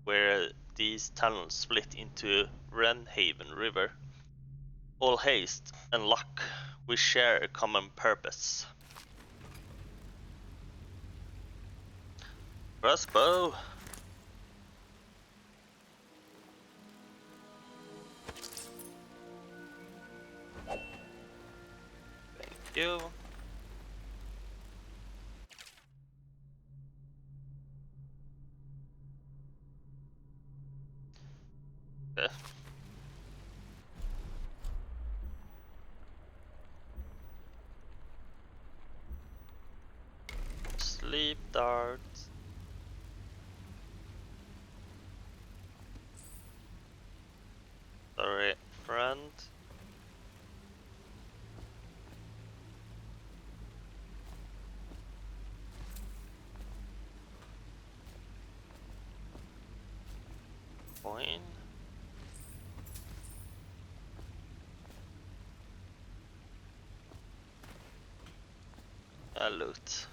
[SPEAKER 1] where these tunnels split into Wrenhaven River. All haste and luck, we share a common purpose. Crossbow. Thank you. Okay. Sleep darts. Sorry, friend. Coin. Loot.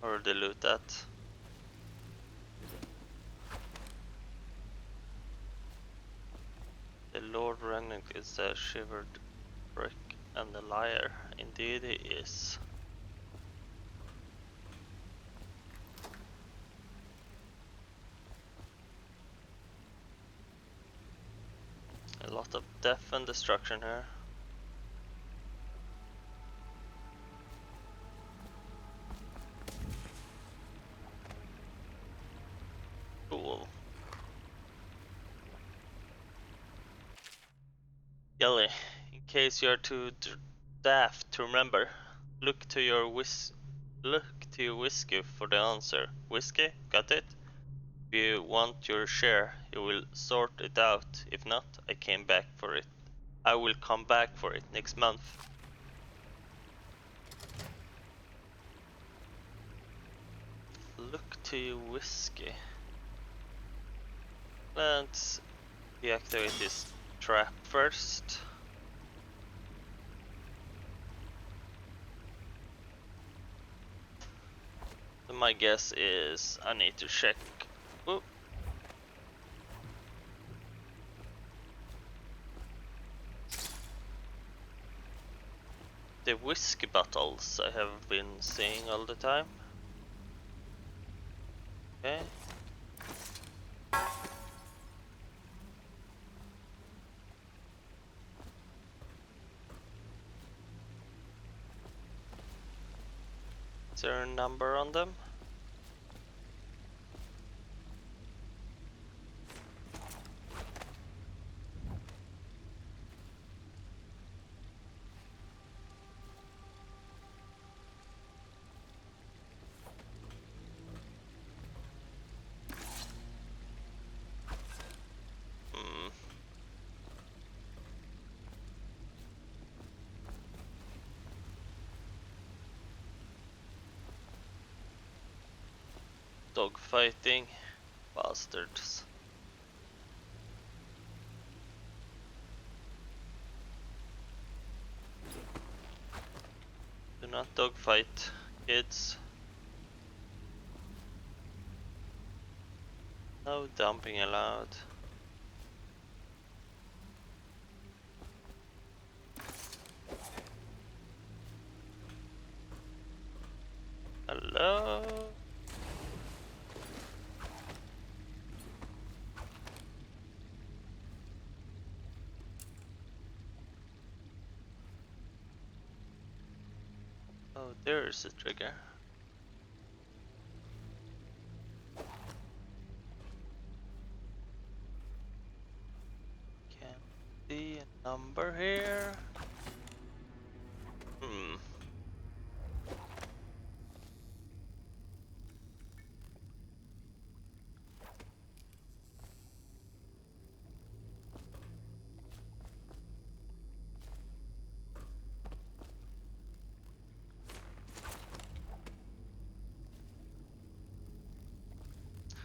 [SPEAKER 1] Already loot that. The Lord Rennick is a shivered brick and a liar. Indeed he is. A lot of death and destruction here. Cool. Yelly, in case you're too daft to remember, look to your whiskey for the answer. Whiskey, got it? If you want your share, you will sort it out. If not, I will come back for it next month. Look to your whiskey. Let's deactivate this trap first. So my guess is I need to check. Ooh. The whiskey bottles I have been seeing all the time. Okay. Is there a number on them? Dog fighting bastards. Do not dogfight, kids. No dumping allowed. Hello? Oh, there's a trigger. Can't see a number here.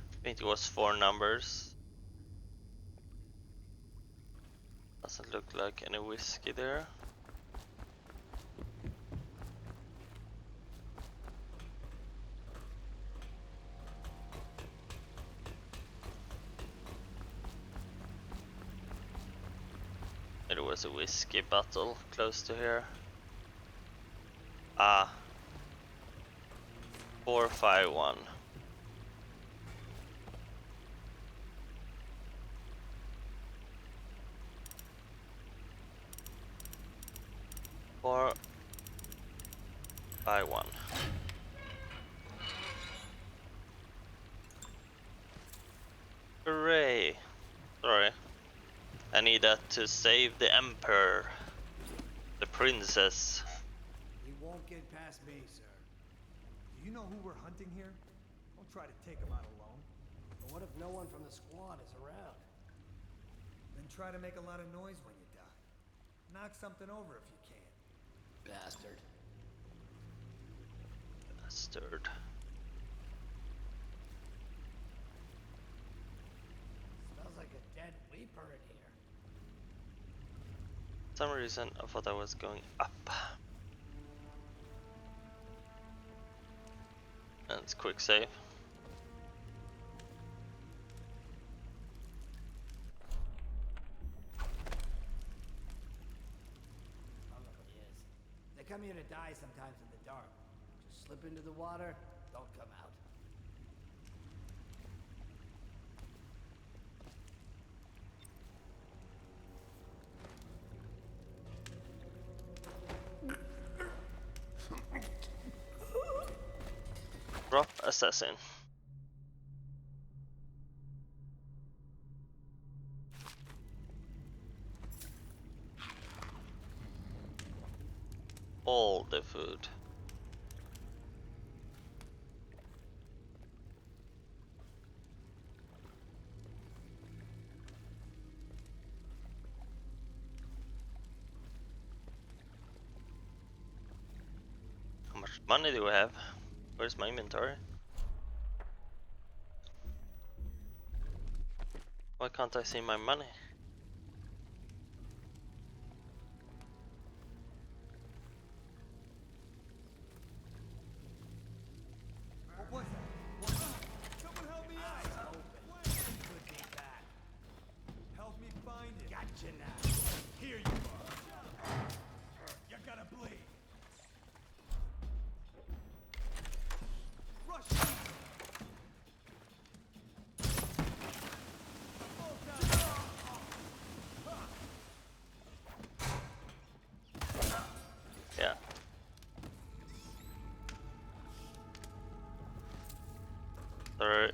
[SPEAKER 1] I think it was 4 numbers. Doesn't look like any whiskey there. There was a whiskey bottle close to here. 451. Four by 1. Hooray! Sorry. I need that to save the Emperor. The princess.
[SPEAKER 5] He won't get past me, sir. Do you know who we're hunting here? Don't try to take him out alone.
[SPEAKER 8] But what if no one from the squad is around?
[SPEAKER 5] Then try to make a lot of noise when you die. Knock something over if you can.
[SPEAKER 8] Bastard.
[SPEAKER 1] Bastard.
[SPEAKER 8] Smells like a dead weeper in here.
[SPEAKER 1] For some reason I thought I was going up. And it's quick save.
[SPEAKER 8] Probably is. They come here to die sometimes in the dark. Just slip into the water, don't come out.
[SPEAKER 1] Drop assassin. all the food. How much money do we have? Where's my inventory? Why can't I see my money?
[SPEAKER 5] Someone help me out!
[SPEAKER 8] Could be that.
[SPEAKER 5] Help me find it!
[SPEAKER 8] Gotcha now. Here you are.
[SPEAKER 5] You gotta bleed! Rush!
[SPEAKER 1] Yeah. Sorry.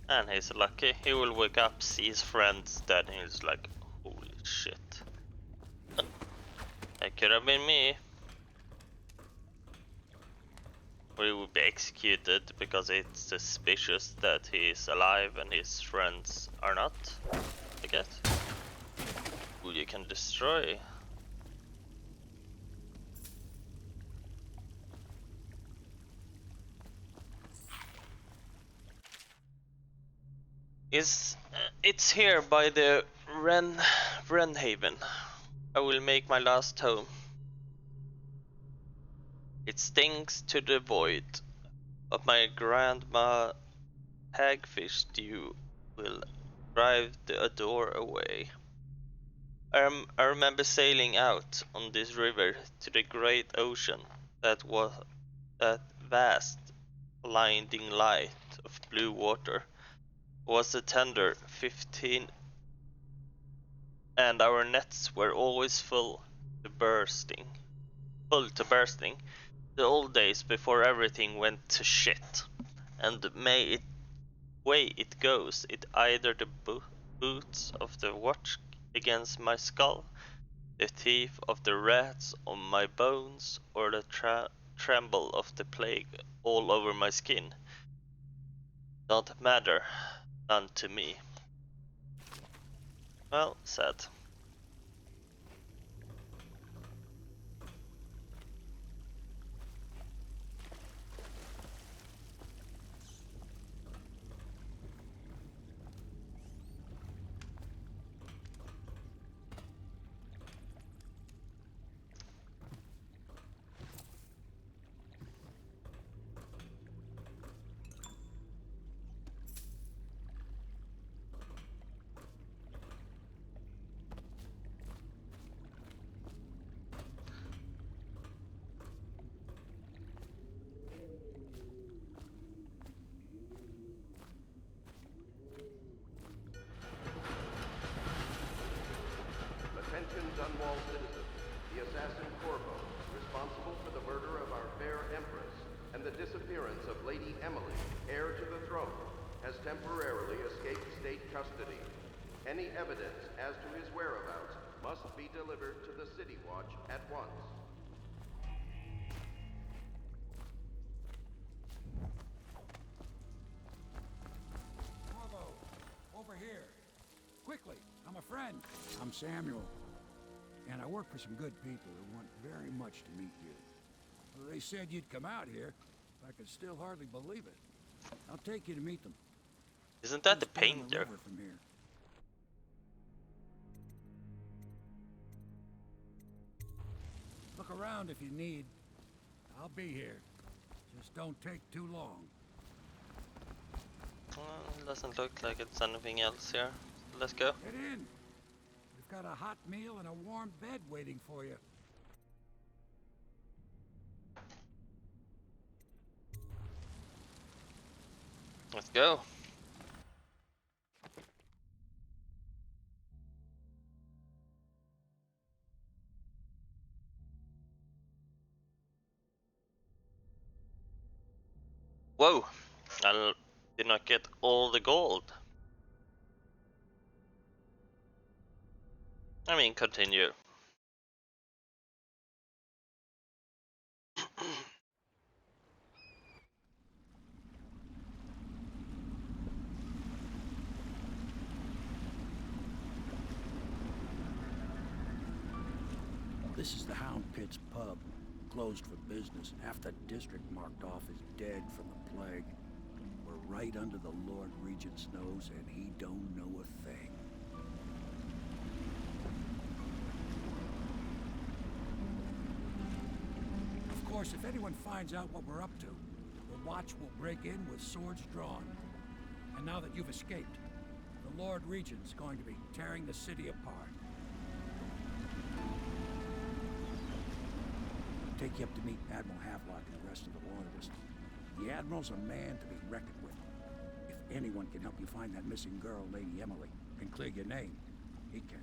[SPEAKER 1] And he's lucky. He will wake up, see his friends dead, and he's like, holy shit. That could have been me. Or he would be executed because it's suspicious that he is alive and his friends are not, I guess. Who you can destroy. It's here by the Wrenhaven. I will make my last home. It stinks to the void, but my grandma hagfish stew will drive the odor away. I remember sailing out on this river to the great ocean that was that vast blinding light of blue water was a tender 15, and our nets were always full to bursting. The old days before everything went to shit. And way it goes, it either the boots of the watch against my skull, the teeth of the rats on my bones, or the tremble of the plague all over my skin. Don't matter, none to me. Well, sad.
[SPEAKER 10] Attention Dunwall citizens. The assassin Corvo, responsible for the murder of our fair Empress and the disappearance of Lady Emily, heir to the throne, has temporarily escaped state custody. Any evidence as to his whereabouts must be delivered to the City Watch at once.
[SPEAKER 11] Corvo, over here. Quickly, I'm a friend. I'm Samuel. And I work for some good people who want very much to meet you. Well, they said you'd come out here. I could still hardly believe it. I'll take you to meet them.
[SPEAKER 1] Isn't that the
[SPEAKER 11] Just down
[SPEAKER 1] painter?
[SPEAKER 11] river from here. Look around if you need. I'll be here. Just don't take too long.
[SPEAKER 1] Well, doesn't look like it's anything else here. Let's go.
[SPEAKER 11] Get in. We've got a hot meal and a warm bed waiting for you.
[SPEAKER 1] Let's go. Whoa! I did not get all the gold. I mean, continue.
[SPEAKER 11] This is the Hound Pit's pub, closed for business. Half the district marked off as dead from the plague. We're right under the Lord Regent's nose, and he don't know a thing. Of course, if anyone finds out what we're up to, the Watch will break in with swords drawn. And now that you've escaped, the Lord Regent's going to be tearing the city apart. Take you up to meet Admiral Havelock and the rest of the Loyalists. The Admiral's a man to be reckoned with. If anyone can help you find that missing girl, Lady Emily, and clear your name, he can.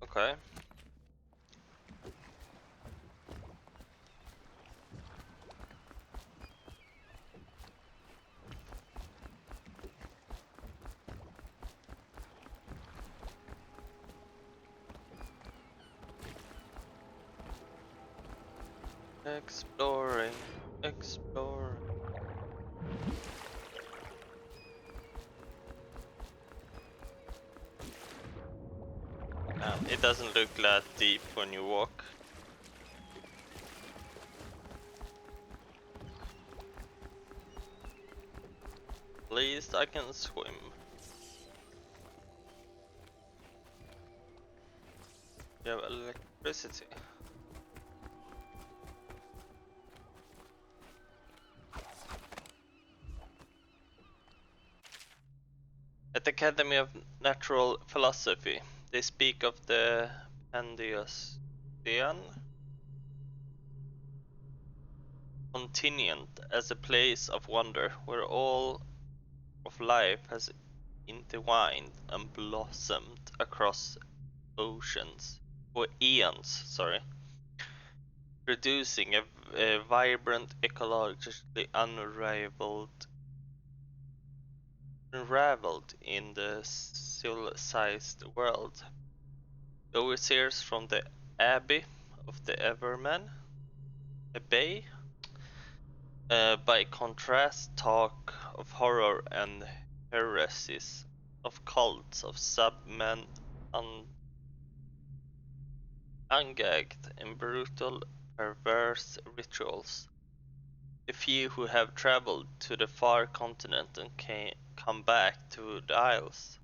[SPEAKER 1] Okay. Exploring, exploring. It doesn't look that deep when you walk. At least I can swim. You have electricity. At the Academy of Natural Philosophy, they speak of the Pandiosian continent as a place of wonder where all of life has intertwined and blossomed across oceans, or eons, sorry, producing a vibrant, ecologically unraveled in the civilized world. The overseers from the Abbey of the Everman, Abbey, by contrast, talk of horror and heresies, of cults, of submen ungagged in brutal, perverse rituals. The few who have traveled to the far continent and come back to the Isles,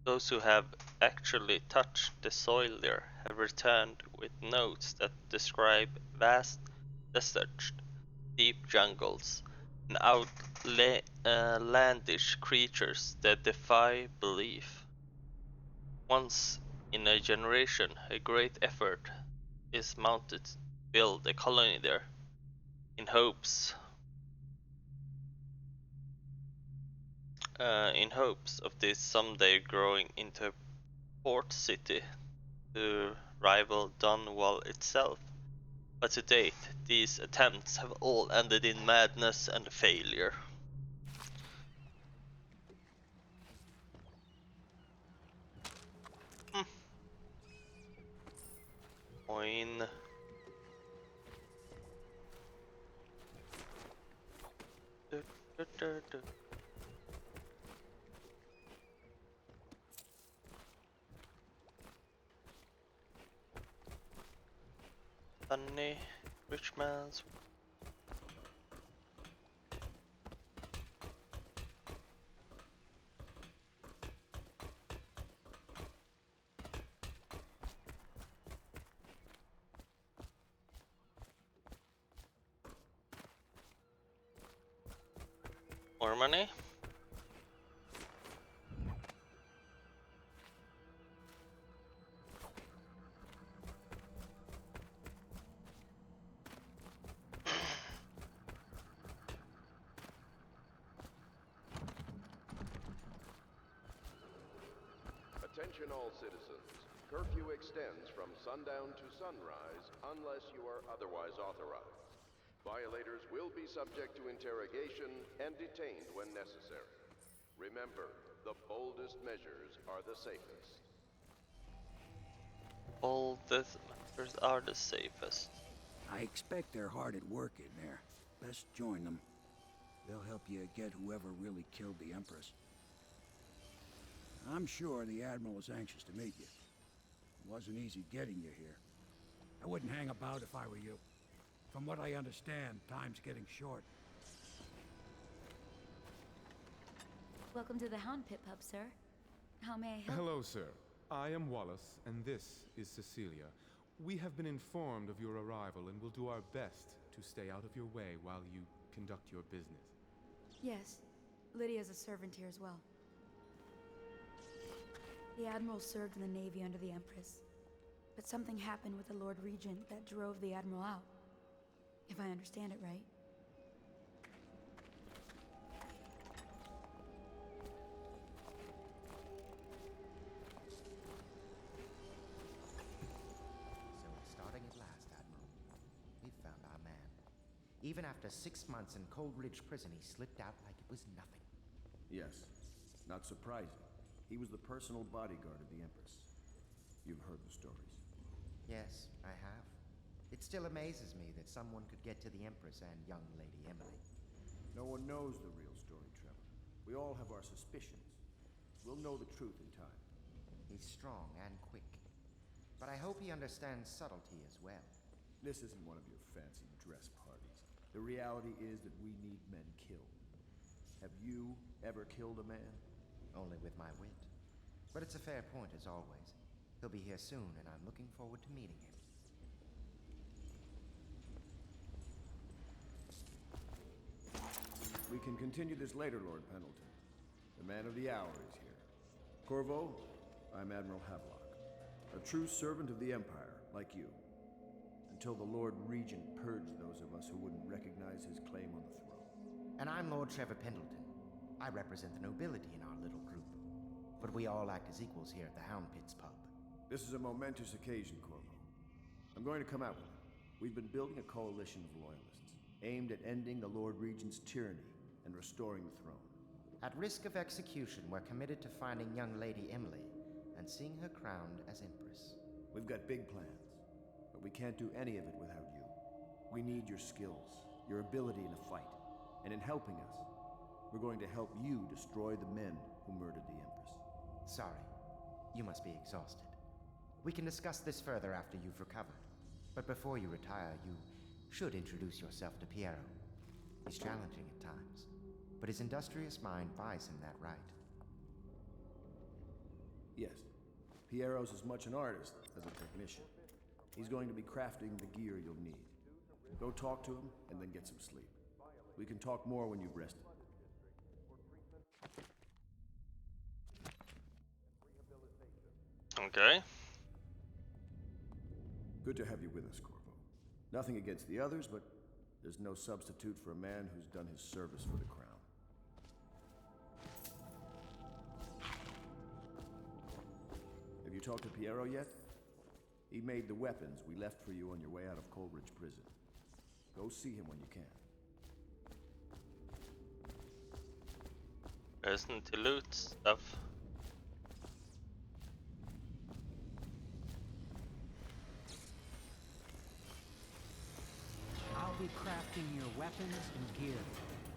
[SPEAKER 1] those who have actually touched the soil there, have returned with notes that describe vast deserts, deep jungles, and outlandish creatures that defy belief. Once in a generation, a great effort is mounted to build a colony there, in hopes of this someday growing into a port city to rival Dunwall itself. But to date, these attempts have all ended in madness and failure. Coin. Funny, rich man's. More money.
[SPEAKER 10] Attention all citizens. Curfew extends from sundown to sunrise unless you are otherwise authorized. Violators will be subject to interrogation and detained when necessary. Remember, the boldest measures are the safest.
[SPEAKER 1] All the measures are the safest.
[SPEAKER 11] I expect they're hard at work in there. Best join them. They'll help you get whoever really killed the Empress. I'm sure the Admiral was anxious to meet you. It wasn't easy getting you here. I wouldn't hang about if I were you. From what I understand, time's getting short.
[SPEAKER 6] Welcome to the Hound Pit Pub, sir. How may I help?
[SPEAKER 12] Hello, sir. I am Wallace, and this is Cecilia. We have been informed of your arrival and will do our best to stay out of your way while you conduct your business.
[SPEAKER 13] Yes. Lydia's a servant here as well. The Admiral served in the Navy under the Empress. But something happened with the Lord Regent that drove the Admiral out. If I understand it right.
[SPEAKER 14] So we're starting at last, Admiral. We've found our man. Even after 6 months in Coldridge Prison, he slipped out like it was nothing.
[SPEAKER 3] Yes. Not surprising. He was the personal bodyguard of the Empress. You've heard the stories.
[SPEAKER 14] Yes, I have. It still amazes me that someone could get to the Empress and young Lady Emily.
[SPEAKER 3] No one knows the real story, Trevor. We all have our suspicions. We'll know the truth in time.
[SPEAKER 14] He's strong and quick. But I hope he understands subtlety as well.
[SPEAKER 3] This isn't one of your fancy dress parties. The reality is that we need men killed. Have you ever killed a man?
[SPEAKER 14] Only with my wit. But it's a fair point, as always. He'll be here soon, and I'm looking forward to meeting him.
[SPEAKER 3] We can continue this later, Lord Pendleton. The man of the hour is here. Corvo, I'm Admiral Havelock. A true servant of the Empire, like you. Until the Lord Regent purged those of us who wouldn't recognize his claim on the throne.
[SPEAKER 14] And I'm Lord Trevor Pendleton. I represent the nobility in our little group. But we all act as equals here at the Hound Pits pub.
[SPEAKER 3] This is a momentous occasion, Corvo. I'm going to come out with it. We've been building a coalition of loyalists, aimed at ending the Lord Regent's tyranny and restoring the throne.
[SPEAKER 14] At risk of execution, we're committed to finding young Lady Emily and seeing her crowned as Empress.
[SPEAKER 3] We've got big plans, but we can't do any of it without you. We need your skills, your ability in a fight, and in helping us, we're going to help you destroy the men who murdered the Empress.
[SPEAKER 14] Sorry. You must be exhausted. We can discuss this further after you've recovered. But before you retire, you should introduce yourself to Piero. He's challenging at times, but his industrious mind buys him that right.
[SPEAKER 3] Yes. Piero's as much an artist as a technician. He's going to be crafting the gear you'll need. Go talk to him, and then get some sleep. We can talk more when you've rested.
[SPEAKER 1] Okay.
[SPEAKER 3] Good to have you with us, Corvo. Nothing against the others, but there's no substitute for a man who's done his service for the crown. Have you talked to Piero yet? He made the weapons we left for you on your way out of Coldridge Prison. Go see him when you can.
[SPEAKER 1] Isn't the loot stuff?
[SPEAKER 15] I'll be crafting your weapons and gear,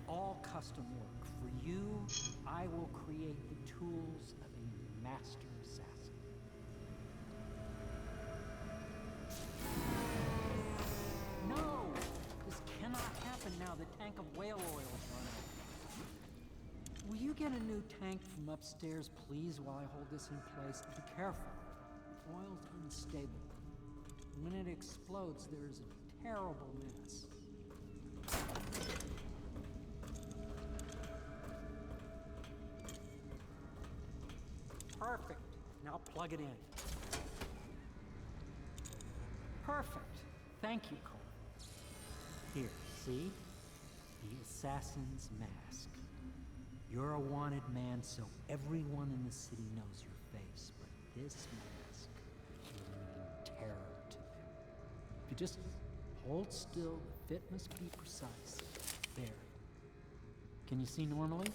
[SPEAKER 15] all custom work. For you, I will create the tools of a master assassin. No! This cannot happen now. The tank of whale oil is run out. Will you get a new tank from upstairs, please, while I hold this in place? Be careful. The oil's unstable. When it explodes, there is a terrible mess. Perfect. Now plug it in. Perfect. Thank you, Cole. Here, see? The assassin's mask. You're a wanted man, so everyone in the city knows your face, but this mask will mean terror to them. If you just hold still, the fit must be precise. There. Can you see normally?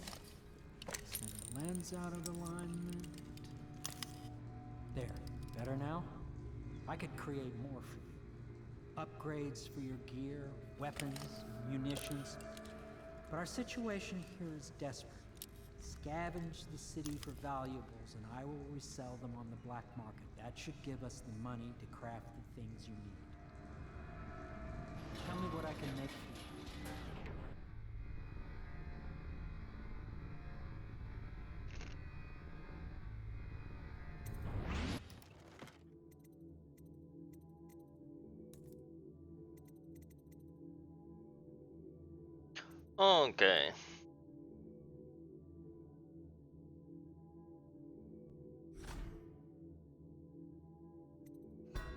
[SPEAKER 15] Center lens out of alignment. There. Better now? I could create more for you. Upgrades for your gear, weapons, munitions. But our situation here is desperate. Scavenge the city for valuables, and I will resell them on the black market. That should give us the money to craft the things you need. Tell me what I can make for you.
[SPEAKER 1] Okay.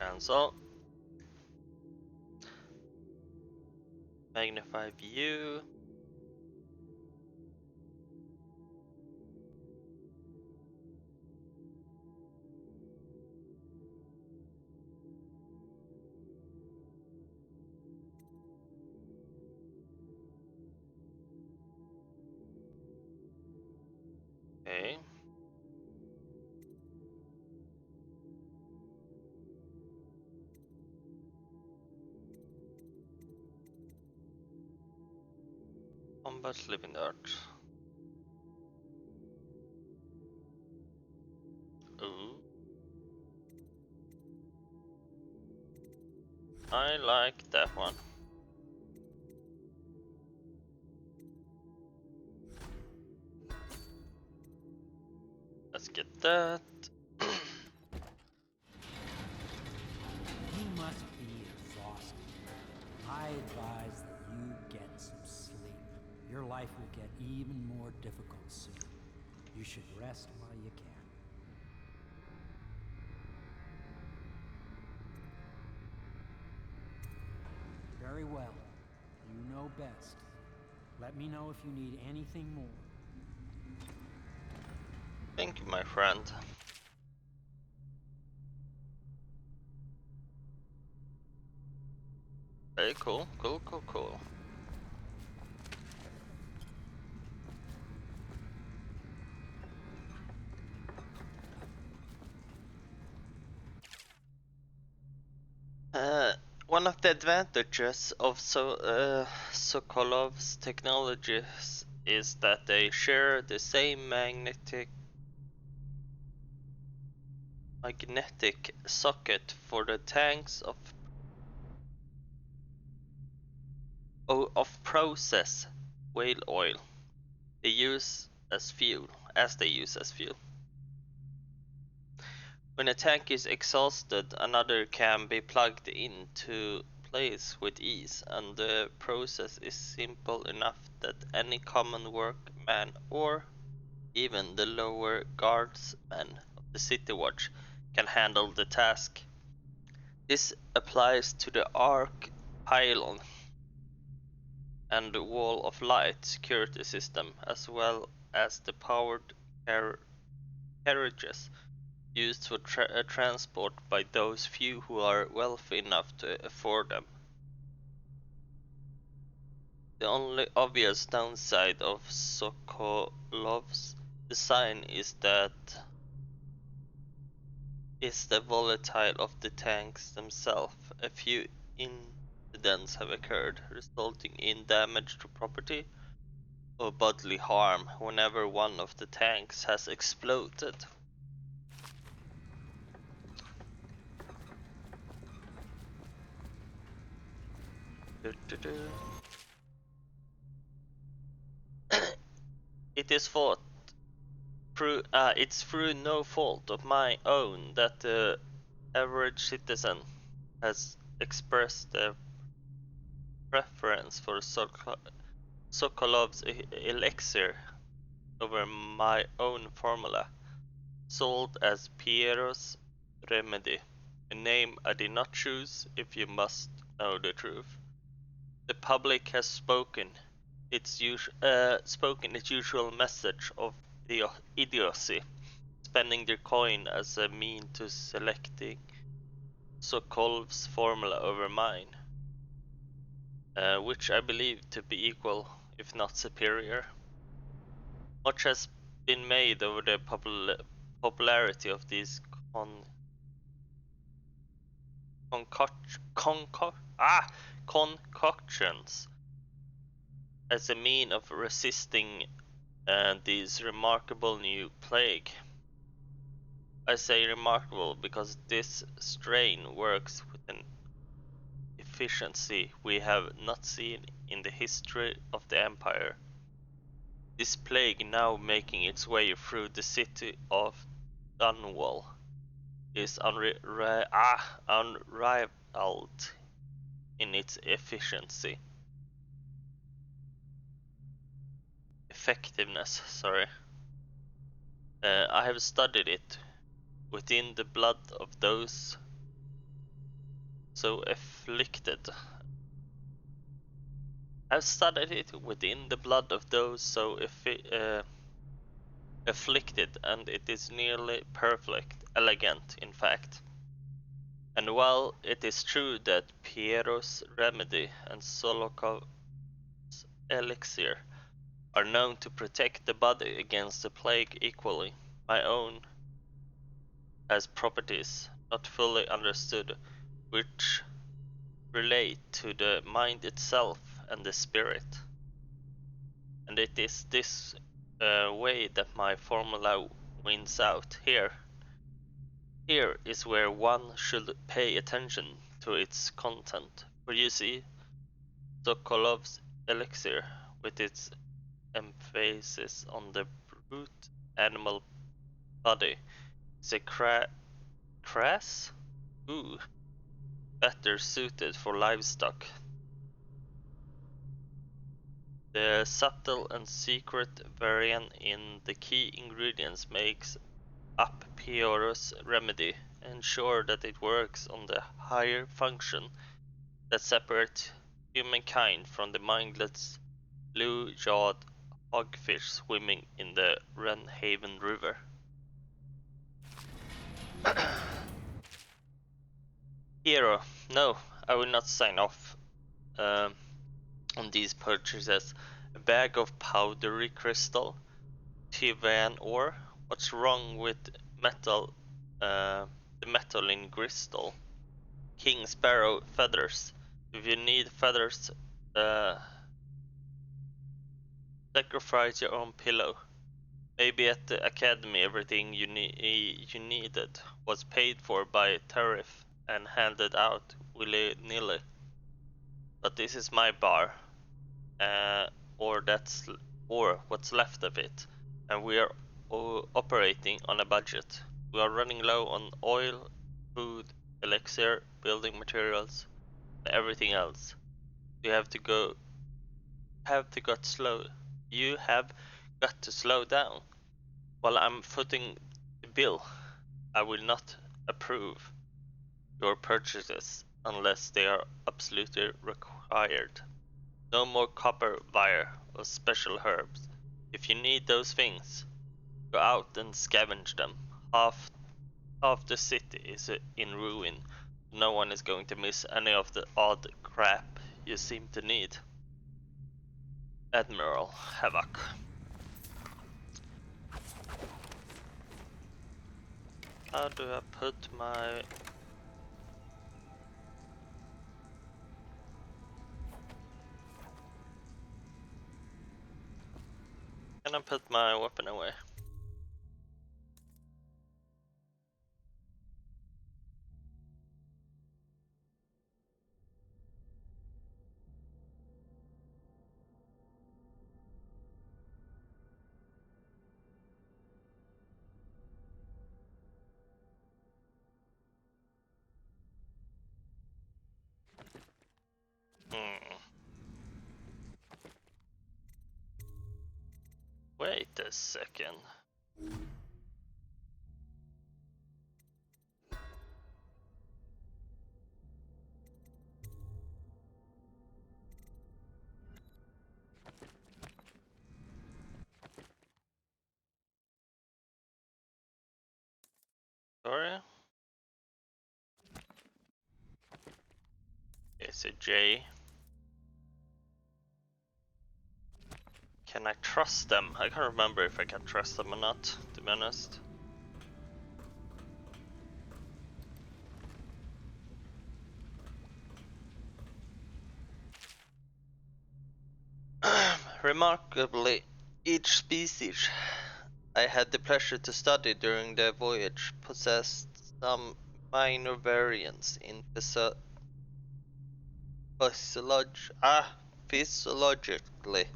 [SPEAKER 1] Cancel. Magnify view. Okay. Combat living art. Ooh. I like that one. Let's get that.
[SPEAKER 15] You must be exhausted. I advise that you get some sleep. Your life will get even more difficult soon. You should rest while you can. Very well. You know best. Let me know if you need anything more.
[SPEAKER 1] Thank you, my friend. Very cool, cool. One of the advantages of Sokolov's technologies is that they share the same magnetic socket for the tanks of process whale oil they use as fuel. When a tank is exhausted, another can be plugged into place with ease, and the process is simple enough that any common workman or even the lower guardsmen of the City Watch can handle the task. This applies to the Arc Pylon and the Wall of Light security system, as well as the powered carriages used for transport by those few who are wealthy enough to afford them. The only obvious downside of Sokolov's design is the volatile of the tanks themselves. A few incidents have occurred, resulting in damage to property or bodily harm whenever one of the tanks has exploded. It's through no fault of my own that the average citizen has expressed their preference for Sokolov's elixir over my own formula, sold as Piero's Remedy, a name I did not choose if you must know the truth. The public has spoken its usual message of idiocy, spending their coin as a mean to selecting Sokolov's formula over mine, which I believe to be equal, if not superior. Much has been made over the popularity of these concoctions as a mean of resisting this remarkable new plague. I say remarkable because this strain works with an efficiency we have not seen in the history of the Empire. This plague, now making its way through the city of Dunwall, is unrivaled in its effectiveness. I have studied it within the blood of those so afflicted. I've studied it within the blood of those so afflicted, and it is nearly perfect, elegant, in fact. And while it is true that Piero's remedy and Solokov's elixir are known to protect the body against the plague equally, my own has properties not fully understood which relate to the mind itself and the spirit. And it is this way that my formula wins out. Here is where one should pay attention to its content. For you see, Sokolov's elixir, with its emphasis on the brute animal body, is a crass? Ooh, better suited for livestock. The subtle and secret variant in the key ingredients makes up Piero's remedy, ensure that it works on the higher function that separates humankind from the mindless blue-jawed hogfish swimming in the Wrenhaven River. Hero, no, I will not sign off on these purchases. A bag of powdery crystal, Tivan ore. What's wrong with metal? The metal in crystal. King Sparrow feathers. If you need feathers, sacrifice your own pillow. Maybe at the academy everything you needed was paid for by tariff and handed out willy-nilly. But this is my bar, or what's left of it, and we are operating on a budget. We are running low on oil, food, elixir, building materials, and everything else. You have got to slow down. While I'm footing the bill, I will not approve your purchases unless they are absolutely required. No more copper wire or special herbs. If you need those things, go out and scavenge them. Half the city is in ruin. No one is going to miss any of the odd crap you seem to need. Admiral Havoc. How do I put my... Can I put my weapon away? Wait a second. Sorry. It's a J. Can I trust them? I can't remember if I can trust them or not, to be honest. Remarkably, each species I had the pleasure to study during the voyage possessed some minor variance in physiologically.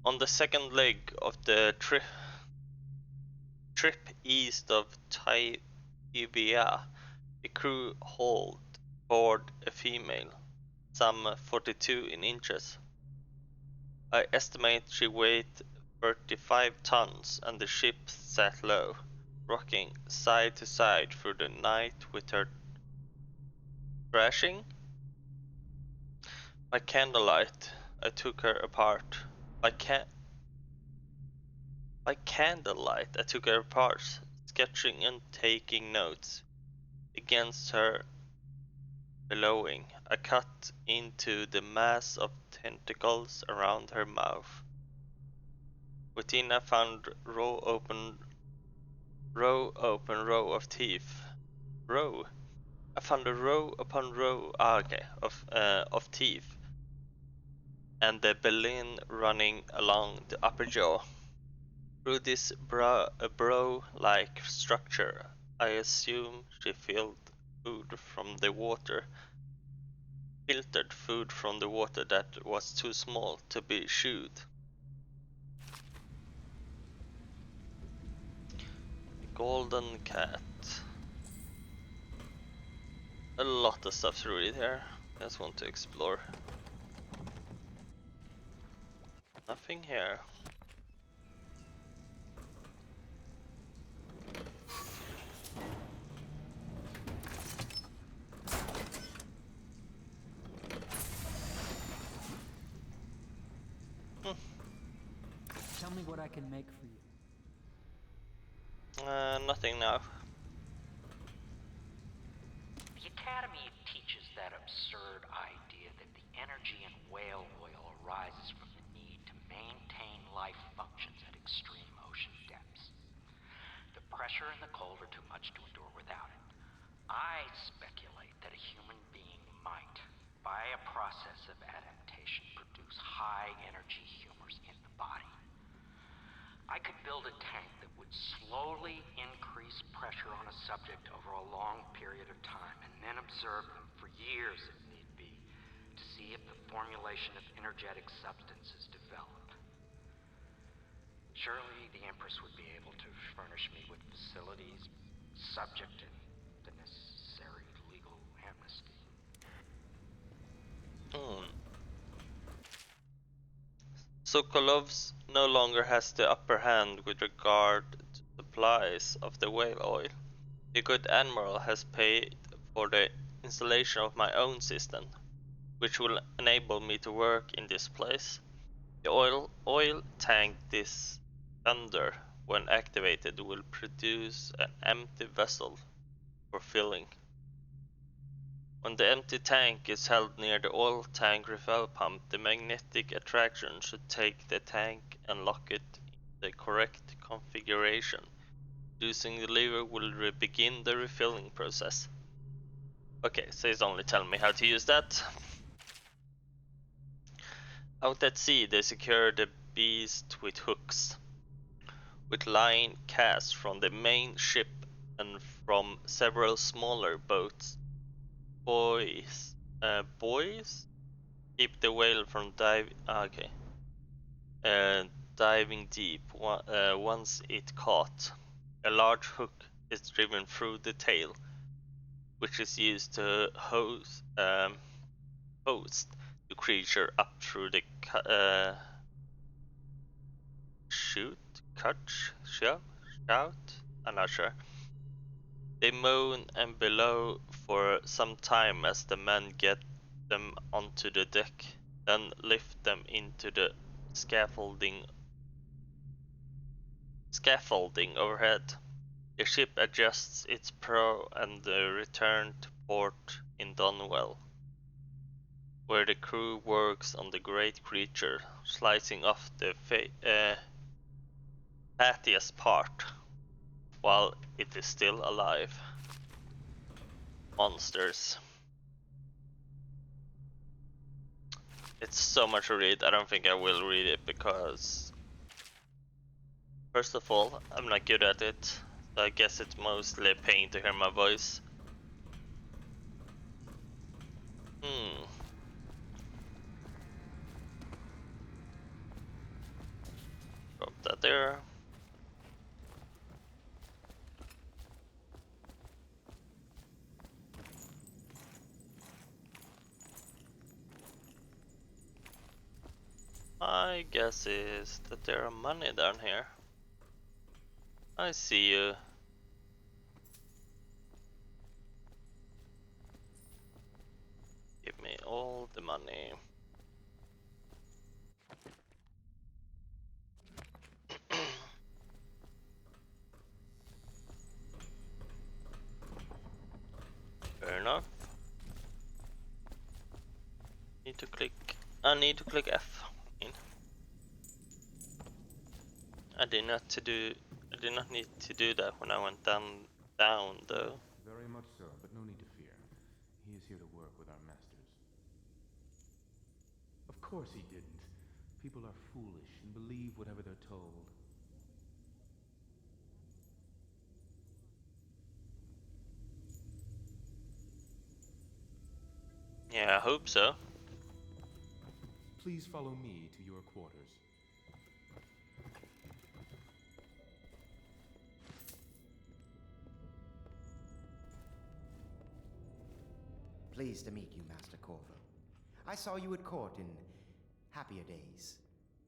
[SPEAKER 1] On the second leg of the trip east of Taivia, the crew hauled aboard a female, some 42 in inches. I estimate she weighed 35 tons, and the ship sat low, rocking side to side through the night with her thrashing. By candlelight, I took her apart. By candlelight, I took her apart, sketching and taking notes. Against her bellowing, I cut into the mass of tentacles around her mouth. Within, I found row of teeth. Row. I found a row upon row. Of teeth, and the baleen running along the upper jaw. Through this brow-like structure, I assume she filtered food from the water that was too small to be chewed. Golden cat. A lot of stuff to read here. Just want to explore. Nothing here.
[SPEAKER 15] Tell me what I can make for you.
[SPEAKER 1] Nothing now.
[SPEAKER 16] The Academy teaches that absurd idea that the energy in whale oil arises from the need to maintain life functions at extreme ocean depths. The pressure and the cold are too much to endure without it. I speculate that a human being might, by a process of adaptation, produce high-energy humors in the body. I could build a tank that would slowly increase pressure on a subject over a long period of time, and then observe them for years if need be, to see if the formulation of energetic substances develop. Surely the Empress would be able to furnish me with facilities, subject to the necessary legal amnesty.
[SPEAKER 1] Sokolov's no longer has the upper hand with regard to supplies of the whale oil. The good admiral has paid for the installation of my own system, which will enable me to work in this place. The oil tank this thunder, when activated, will produce an empty vessel for filling. When the empty tank is held near the oil tank refill pump, the magnetic attraction should take the tank and lock it in the correct configuration. Using the lever will begin the refilling process. Okay, so it's only telling me how to use that. Out at sea, they secure the beast with hooks, with line cast from the main ship and from several smaller boats. Boys keep the whale from diving deep once it caught. A large hook is driven through the tail, which is used to hoist the creature up through the shout? I'm not sure. They moan and bellow for some time as the men get them onto the deck, then lift them into the scaffolding overhead. The ship adjusts its prow and returns to port in Dunwell, where the crew works on the great creature, slicing off the fattiest part while it is still alive. Monsters. It's so much to read. I don't think I will read it because, first of all, I'm not good at it. So I guess it's mostly a pain to hear my voice. Drop that there. My guess is that there are money down here. I see you. Give me all the money. Fair enough. I need to click F. I did not need to do that when I went down though.
[SPEAKER 12] Very much so, but no need to fear. He is here to work with our masters. Of course he didn't. People are foolish and believe whatever they're told.
[SPEAKER 1] Yeah, I hope so.
[SPEAKER 12] Please follow me to your quarters.
[SPEAKER 14] Pleased to meet you, Master Corvo. I saw you at court in happier days,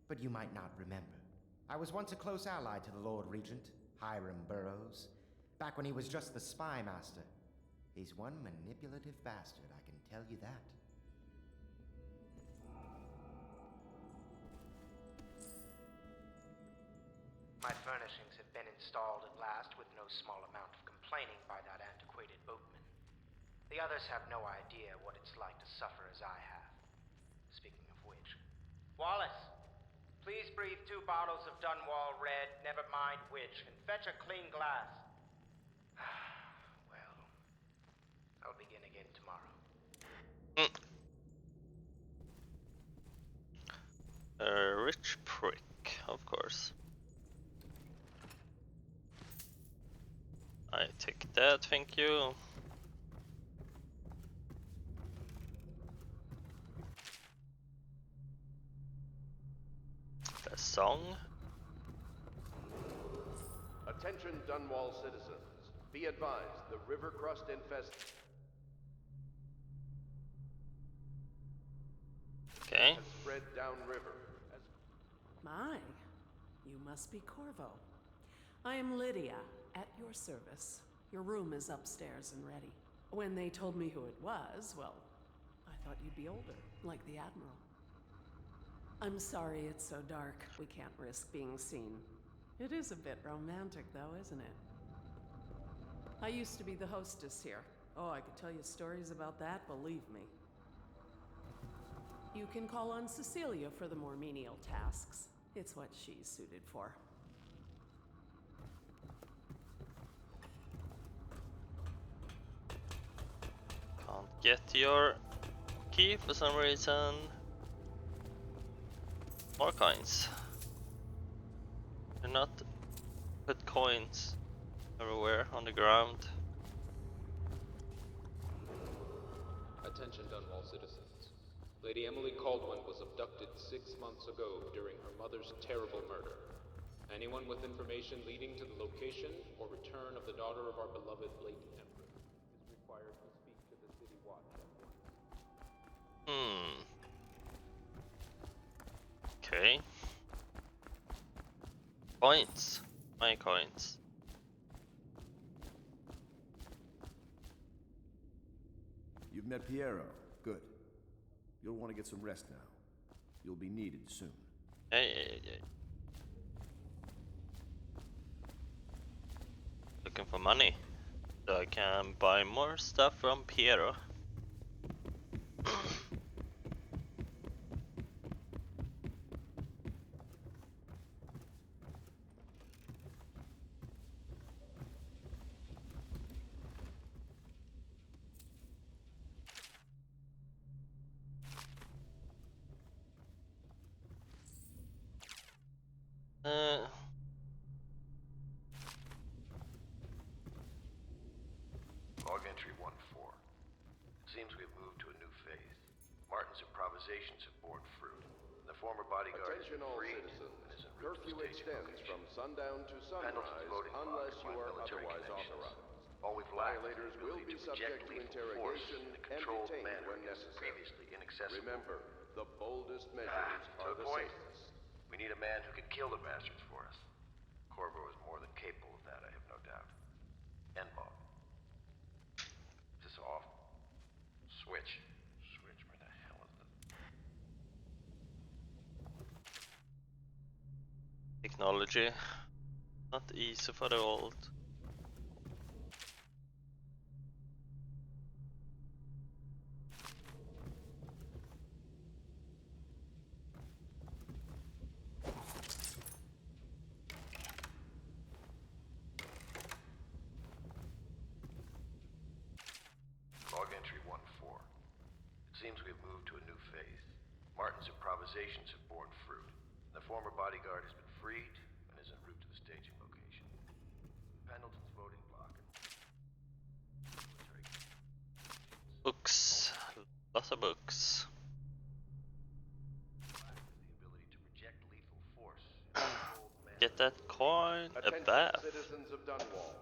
[SPEAKER 14] but you might not remember. I was once a close ally to the Lord Regent, Hiram Burroughs, back when he was just the spy master. He's one manipulative bastard, I can tell you that.
[SPEAKER 16] My furnishings have been installed at last with no small amount of complaining by that antiquated boatman. The others have no idea what it's like to suffer as I have. Speaking of which... Wallace! Please breathe 2 bottles of Dunwall Red, never mind which, and fetch a clean glass. Well, I'll begin again tomorrow.
[SPEAKER 1] A rich prick, of course. I take that, thank you. The song?
[SPEAKER 10] Attention Dunwall citizens. Be advised, the river crust
[SPEAKER 1] Okay.
[SPEAKER 10] has spread downriver.
[SPEAKER 17] My, you must be Corvo. I am Lydia, at your service. Your room is upstairs and ready. When they told me who it was, well, I thought you'd be older, like the Admiral. I'm sorry it's so dark. We can't risk being seen. It is a bit romantic, though, isn't it? I used to be the hostess here. Oh, I could tell you stories about that, believe me. You can call on Cecilia for the more menial tasks. It's what she's suited for.
[SPEAKER 1] Can't get your key for some reason. More coins. Do not put coins everywhere on the ground.
[SPEAKER 18] Attention Dunwall citizens. Lady Emily Caldwell was abducted 6 months ago during her mother's terrible murder. Anyone with information leading to the location or return of the daughter of our beloved late Emperor is required to speak to the City Watch at once.
[SPEAKER 1] Okay. Coins. My coins.
[SPEAKER 3] You've met Piero. Good. You'll want to get some rest now. You'll be needed soon.
[SPEAKER 1] Hey. Look looking for money so I can buy more stuff from Piero.
[SPEAKER 10] Log entry 1-4. Seems we've moved to a new phase. Martin's improvisations have borne fruit. The former bodyguard
[SPEAKER 19] Attention
[SPEAKER 10] is
[SPEAKER 19] all
[SPEAKER 10] free
[SPEAKER 19] citizens.
[SPEAKER 10] and is en route to
[SPEAKER 19] Curfew
[SPEAKER 10] the staging
[SPEAKER 19] extends
[SPEAKER 10] location.
[SPEAKER 19] from sundown to sunrise unless you are otherwise authorized.
[SPEAKER 10] All we've lacked is
[SPEAKER 19] Violators
[SPEAKER 10] the
[SPEAKER 19] will
[SPEAKER 10] ability
[SPEAKER 19] be
[SPEAKER 10] to
[SPEAKER 19] subject
[SPEAKER 10] project
[SPEAKER 19] to
[SPEAKER 10] lethal
[SPEAKER 19] interrogation
[SPEAKER 10] force in a
[SPEAKER 19] and
[SPEAKER 10] controlled
[SPEAKER 19] detained
[SPEAKER 10] manner
[SPEAKER 19] when
[SPEAKER 10] against
[SPEAKER 19] necessary.
[SPEAKER 10] previously inaccessible.
[SPEAKER 19] Remember, the boldest measures
[SPEAKER 10] To
[SPEAKER 19] are
[SPEAKER 10] the
[SPEAKER 19] the
[SPEAKER 10] point.
[SPEAKER 19] safest.
[SPEAKER 10] We need a man who can kill the bastards for us. Corvo is more than capable of that, I have no doubt. N-Ball. Is this off? Switch. Switch, where the hell is it?
[SPEAKER 1] Technology. Not easy for the old.
[SPEAKER 10] Log entry 1-4. It seems we've moved to a new phase. Martin's improvisations have borne fruit. The former bodyguard has been freed and is en route to the staging location. Pendleton's voting block.
[SPEAKER 1] Books. Lots of books. Get that coin, a
[SPEAKER 19] Attention,
[SPEAKER 1] bath.
[SPEAKER 19] citizens of Dunwall.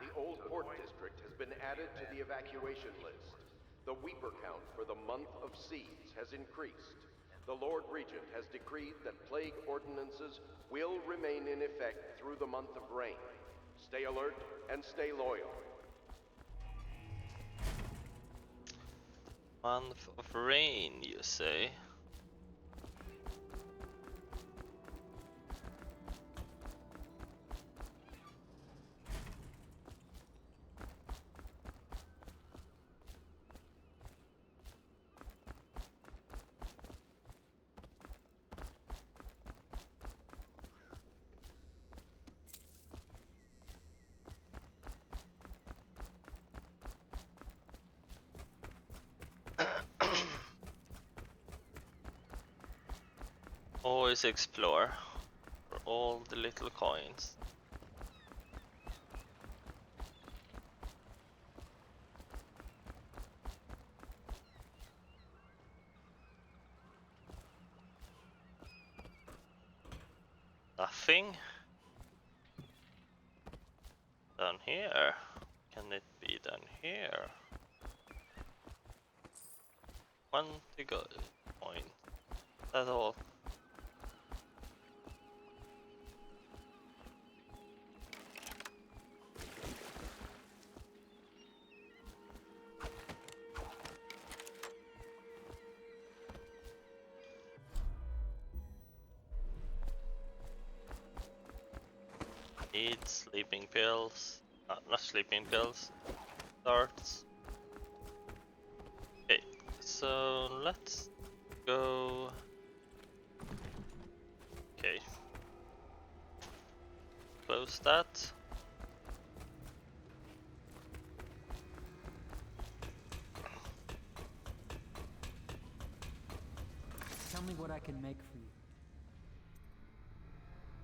[SPEAKER 19] The Old Port District has been added to the evacuation list. The Weeper count for the month of Seas has increased. The Lord Regent has decreed that plague ordinances will remain in effect through the month of rain. Stay alert and stay loyal.
[SPEAKER 1] Month of rain, you say? Always explore for all the little coins. Nothing down here. Can it be down here? One to go point. That's all. Need sleeping pills. Not sleeping pills. Darts. Okay, so let's go. Okay. Close that.
[SPEAKER 15] Tell me what I can make for you.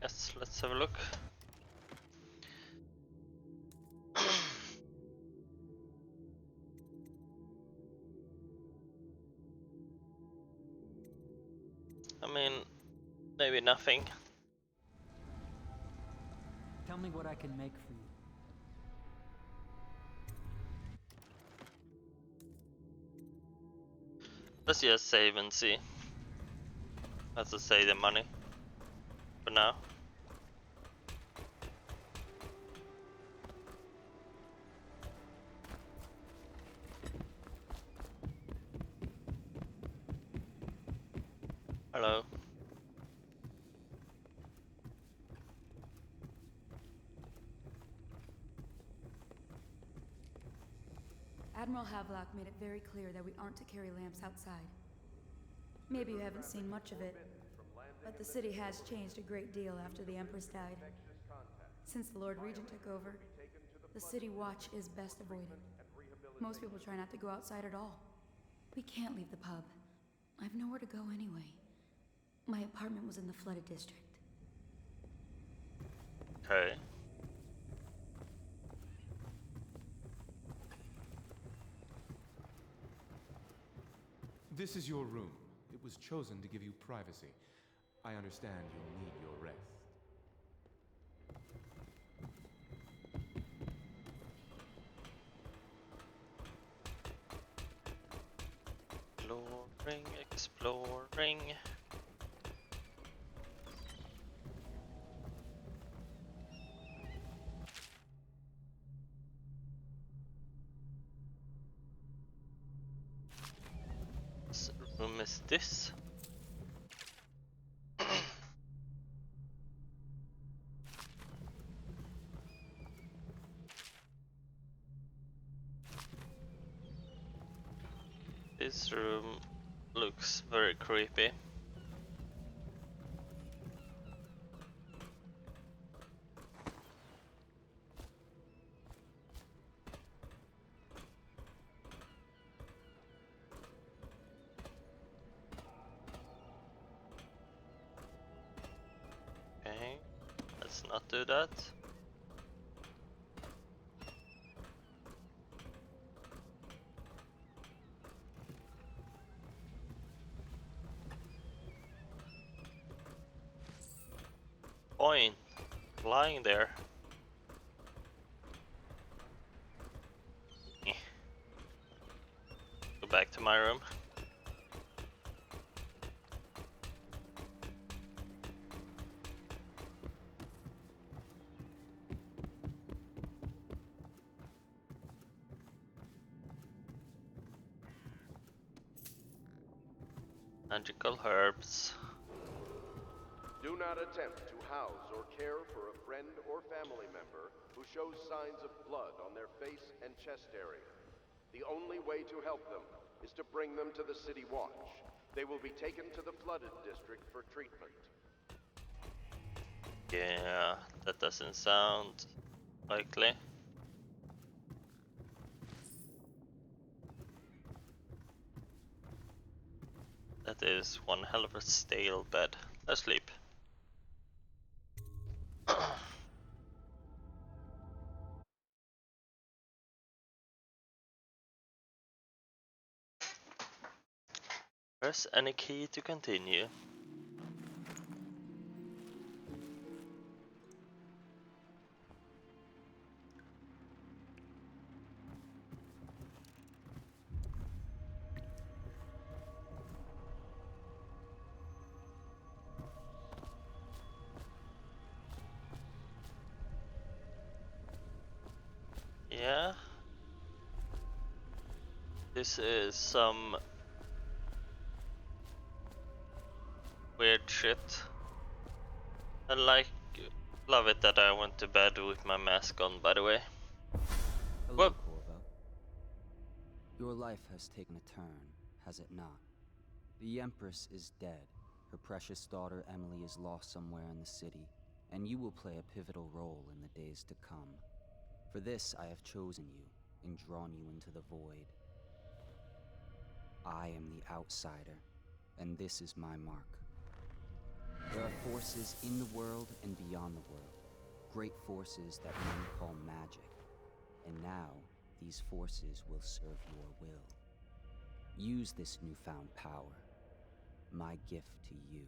[SPEAKER 1] Yes, let's have a look. I mean, maybe nothing.
[SPEAKER 15] Tell me what I can make for you.
[SPEAKER 1] Let's just save and see. Let's just save the money for now. Hello.
[SPEAKER 13] Admiral Havelock made it very clear that we aren't to carry lamps outside. Maybe you haven't seen much of it, but the city has changed a great deal after the Empress died. Since the Lord Regent took over, the city watch is best avoided. Most people try not to go outside at all. We can't leave the pub. I've nowhere to go anyway. My apartment was in the flooded district.
[SPEAKER 1] Okay.
[SPEAKER 12] This is your room. It was chosen to give you privacy. I understand you'll need your rest.
[SPEAKER 1] Exploring. What room is this? This room looks very creepy. Okay, let's not do that. Point lying there. Go back to my room. Magical herbs.
[SPEAKER 10] Do not attempt to house or care for a friend or family member who shows signs of blood on their face and chest area. The only way to help them is to bring them to the City Watch. They will be taken to the flooded district for treatment.
[SPEAKER 1] Yeah, that doesn't sound likely. That is one hell of a stale bed. Let's sleep. Press any key to continue. Yeah. This is some weird shit. I love it that I went to bed with my mask on, by the way.
[SPEAKER 20] Hello, Corvo. Your life has taken a turn, has it not? The Empress is dead. Her precious daughter Emily is lost somewhere in the city, and you will play a pivotal role in the days to come. For this, I have chosen you and drawn you into the void. I am the outsider, and this is my mark. There are forces in the world and beyond the world, great forces that men call magic. And now, these forces will serve your will. Use this newfound power, my gift to you.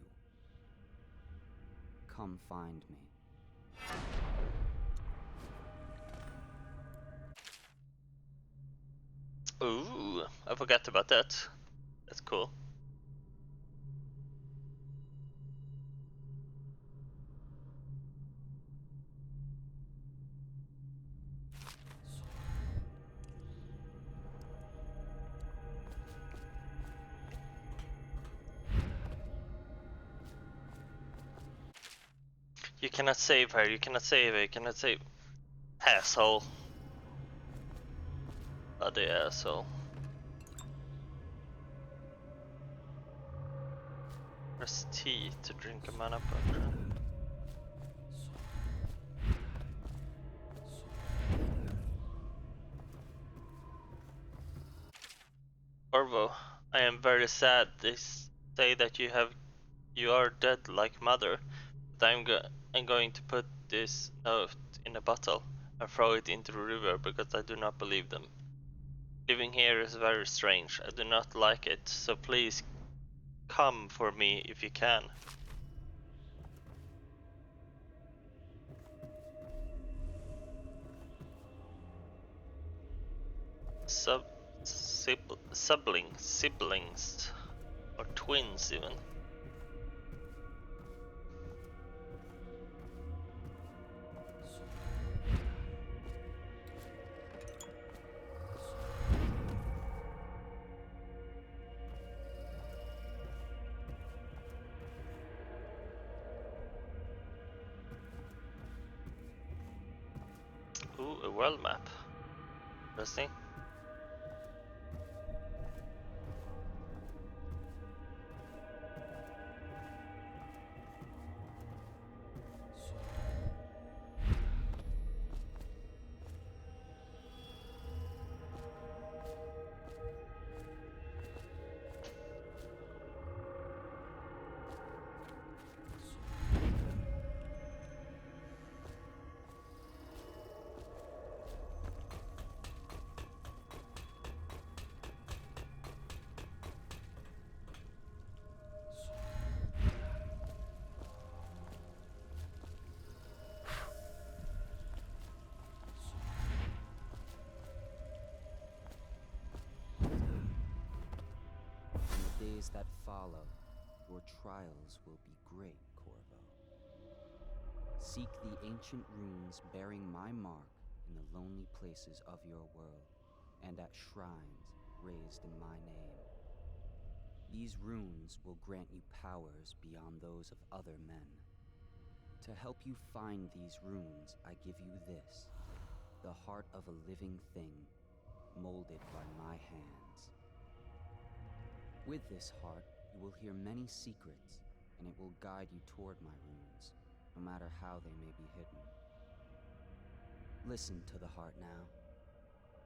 [SPEAKER 20] Come find me.
[SPEAKER 1] Ooh, I forgot about that. That's cool. You cannot save her, you cannot save her, you cannot save... Asshole. Bloody asshole. Press T to drink a mana potion. Corvo, I am very sad. They say that you are dead like mother, but I'm going to put this note in a bottle and throw it into the river because I do not believe them. Living here is very strange. I do not like it, so please come for me if you can. Siblings, or twins even. Ooh, a world map. Interesting.
[SPEAKER 20] Days that follow, your trials will be great, Corvo. Seek the ancient runes bearing my mark in the lonely places of your world, and at shrines raised in my name. These runes will grant you powers beyond those of other men. To help you find these runes, I give you this, the heart of a living thing, molded by my hands. With this heart, you will hear many secrets, and it will guide you toward my runes, no matter how they may be hidden. Listen to the heart now,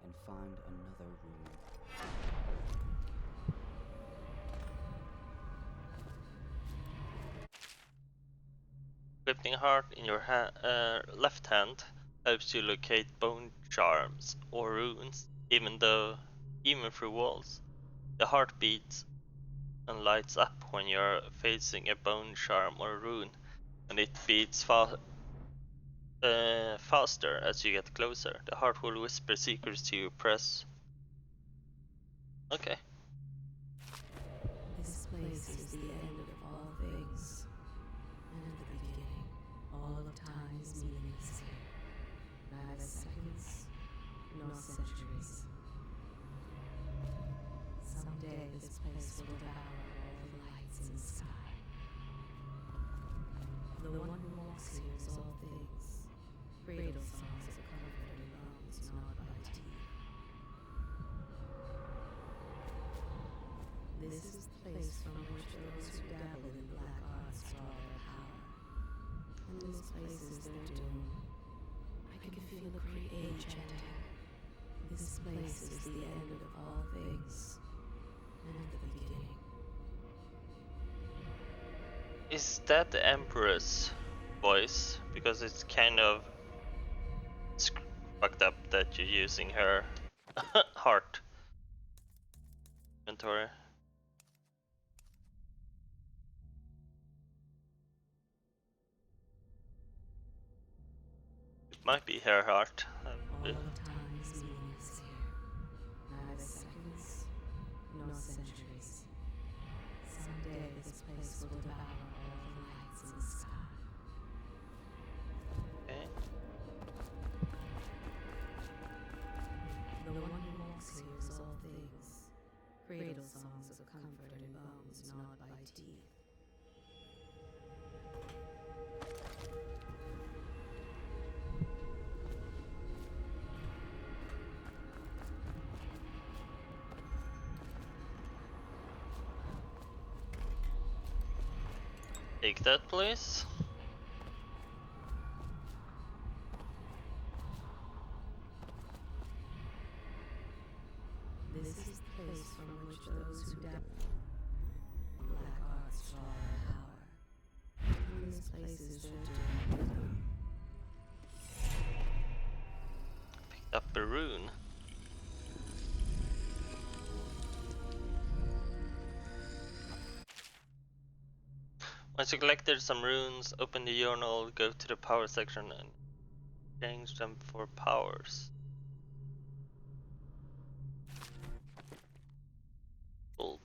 [SPEAKER 20] and find another rune.
[SPEAKER 1] Equipping heart in your left hand helps you locate bone charms or runes, even through walls. The heart beats and lights up when you're facing a bone charm or rune, and it beats faster as you get closer. The heart will whisper secrets to you. Press. Okay.
[SPEAKER 2] This place is the end of all things, and the beginning. All of time's meanings here. Neither seconds nor centuries. Someday this place will devour all the lights in the sky. The one who walks here is all things. Cradle songs of comfort and bones gnawed by teeth. This is the place from which those who dabble in black arts draw their power. And this place is their doom. I can feel the great age ending. This place is the end of all things, and the beginning.
[SPEAKER 1] Is that the Emperor's voice? Because it's kind of fucked up that you're using her heart inventory. It might be her heart.
[SPEAKER 2] All of time's meanings here. Neither seconds nor centuries. Someday this place will devour all the lights in the sky.
[SPEAKER 1] Okay.
[SPEAKER 2] The one who walks here is all things. Cradle songs of comfort and bones gnawed by teeth.
[SPEAKER 1] Take that, please.
[SPEAKER 2] This is the place from which those who die black arts draw their power. And this place is their doom.
[SPEAKER 1] Picked up a rune. Once you collected some runes, open the journal, go to the power section and change them for powers.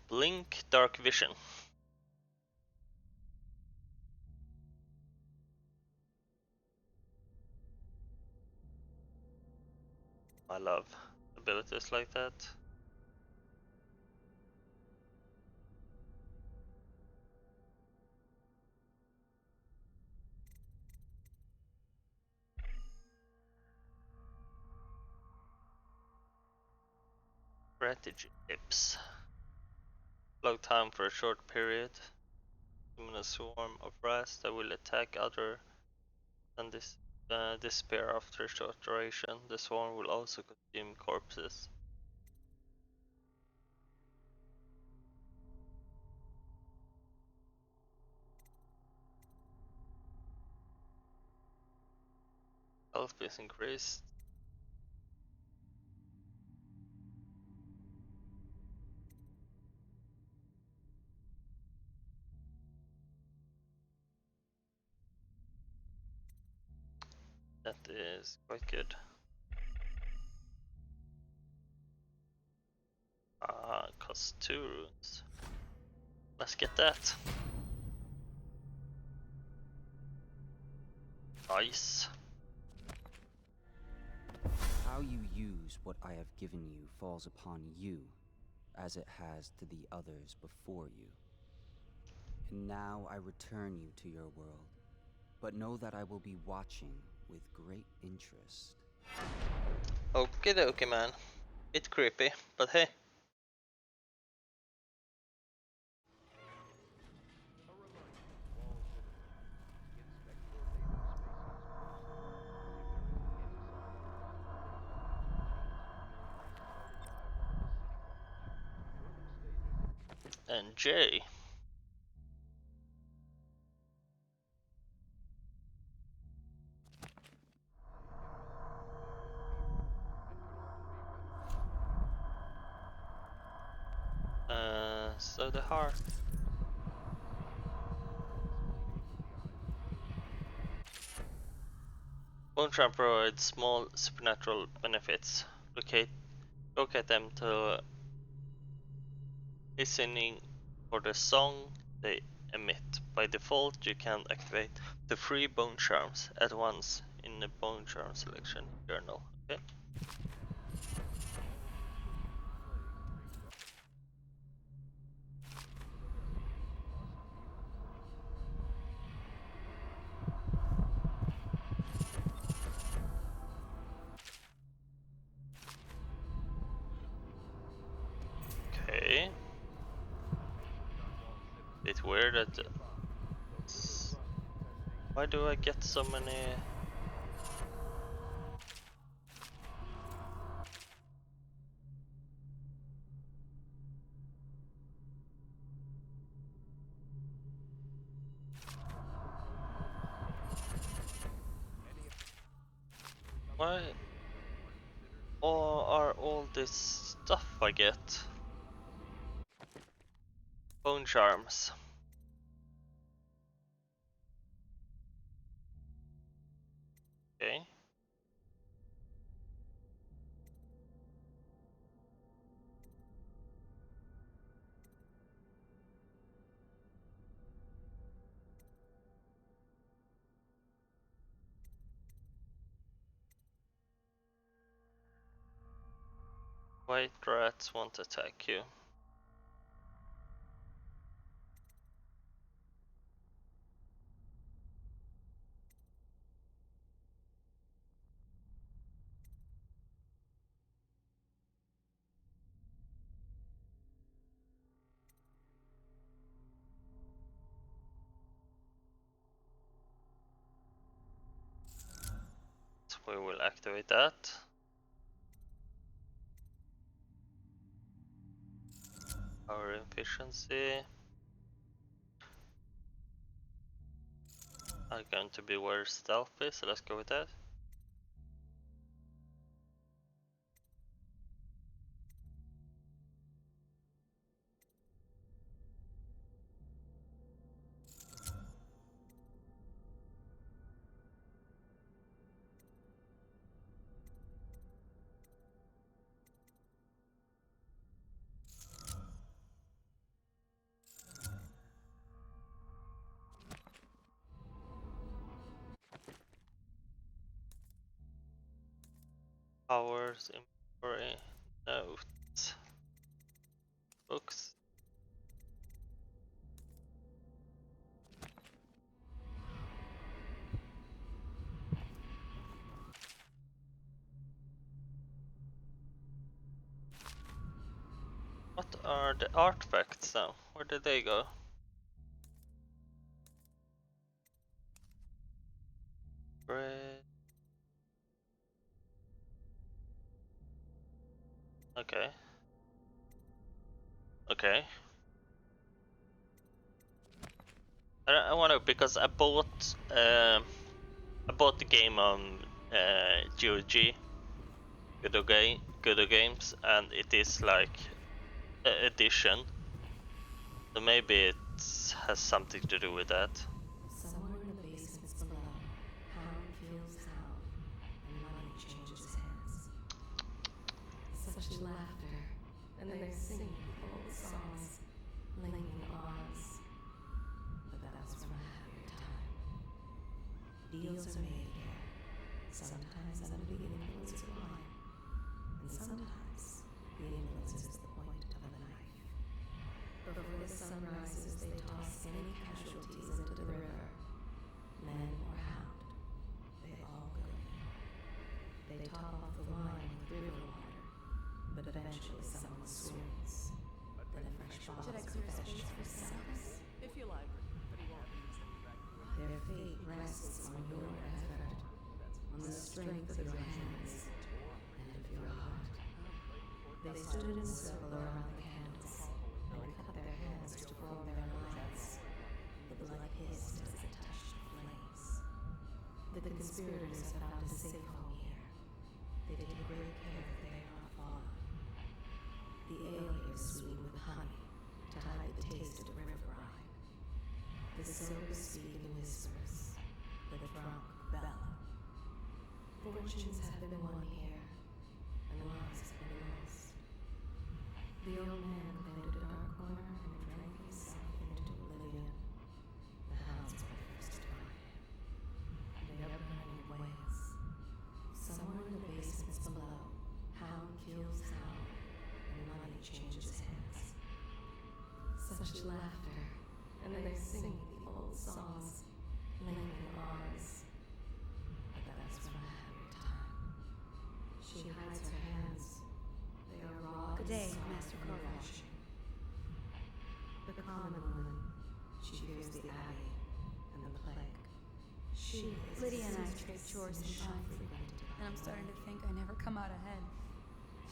[SPEAKER 1] Blink, dark vision. I love abilities like that. Strategy tips. Log time for a short period. Summon a swarm of rats that will attack other than disappear after a short duration. The swarm will also consume corpses. Health is increased. That is quite good. Costs 2 runes. Let's get that. Nice.
[SPEAKER 20] How you use what I have given you falls upon you, as it has to the others before you. And now I return you to your world, but know that I will be watching with great interest.
[SPEAKER 1] Okie dokie, man. Bit creepy, but hey. And J. So the heart. Bone Charm provides small supernatural benefits. Locate them to listening for the song they emit. By default, you can activate the free Bone Charms at once in the Bone Charm selection journal. Okay. Okay. Bit weird that. Why do I get so many? Why are all this stuff I get? Bone Charms. Okay. White rats won't attack you. we will activate that. Power efficiency. I'm going to be where stealth is, so let's go with that. Powers, inventory, notes, books. What are the artifacts now? Where did they go? Bread. Okay. Okay. I want to, because I bought the game on GOG, Good Games, and it is like edition. So maybe it has something to do with that.
[SPEAKER 2] Somewhere in the basements below, Hound kills Hound, and money changes hands. Such laughter, and they're singing old songs, linking arms. But that was from a happier time. Deals are made here, sometimes under the influence of wine, and sometimes the influence is the point of a knife. Before the sun rises, they toss any casualties into the river. Men or hound, they all go in. They top off the wine with river water, but eventually someone swoons. Then a fresh bottle is fetched for service.
[SPEAKER 17] If you like, but he won't use it.
[SPEAKER 2] Their fate rests on your effort, on the strength of your hands, and of your heart. They stood in a circle around the candles, and cut their hands to form their lines. The blood hissed as it touched the flames. The conspirators have found a safe home here. They take great care that they are not fallen. The ale here is sweetened with honey to hide the taste of river brine. The sober speak in whispers, the drunk bellow. Fortunes have been won here, and lives have been lost. The old man claimed a dark corner and drank himself into oblivion. The hounds were the first to find him. They are burning wails. Somewhere in the basements below, Hound kills Hound, and money changes hands. Such laughter, and they're singing the old songs, linking arms. But that was from a happier time. She hides her hands. They are raw.
[SPEAKER 13] Good day,
[SPEAKER 2] and
[SPEAKER 13] Master
[SPEAKER 2] soft and
[SPEAKER 13] Corvo.
[SPEAKER 2] flashing. The common woman, she fears the abbey and the plague. She is
[SPEAKER 13] Lydia and I trade chores and shine, and I'm starting to think I never come out ahead.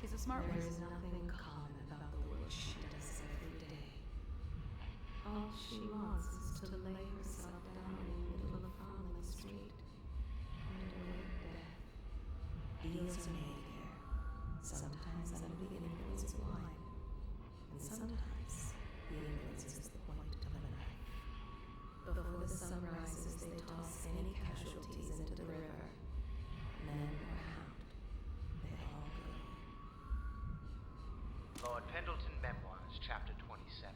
[SPEAKER 13] She's a smart one.
[SPEAKER 2] There is nothing common about the work she does every day. All she wants is to lay herself down in the middle of a crumbling street and await death. Deals are made here, sometimes under the influence of wine, and sometimes the influence is the point of a knife. Before the sun rises, they toss any casualties into the river. Men or hound, they all go in.
[SPEAKER 16] Lord Pendleton Memoirs, Chapter 27.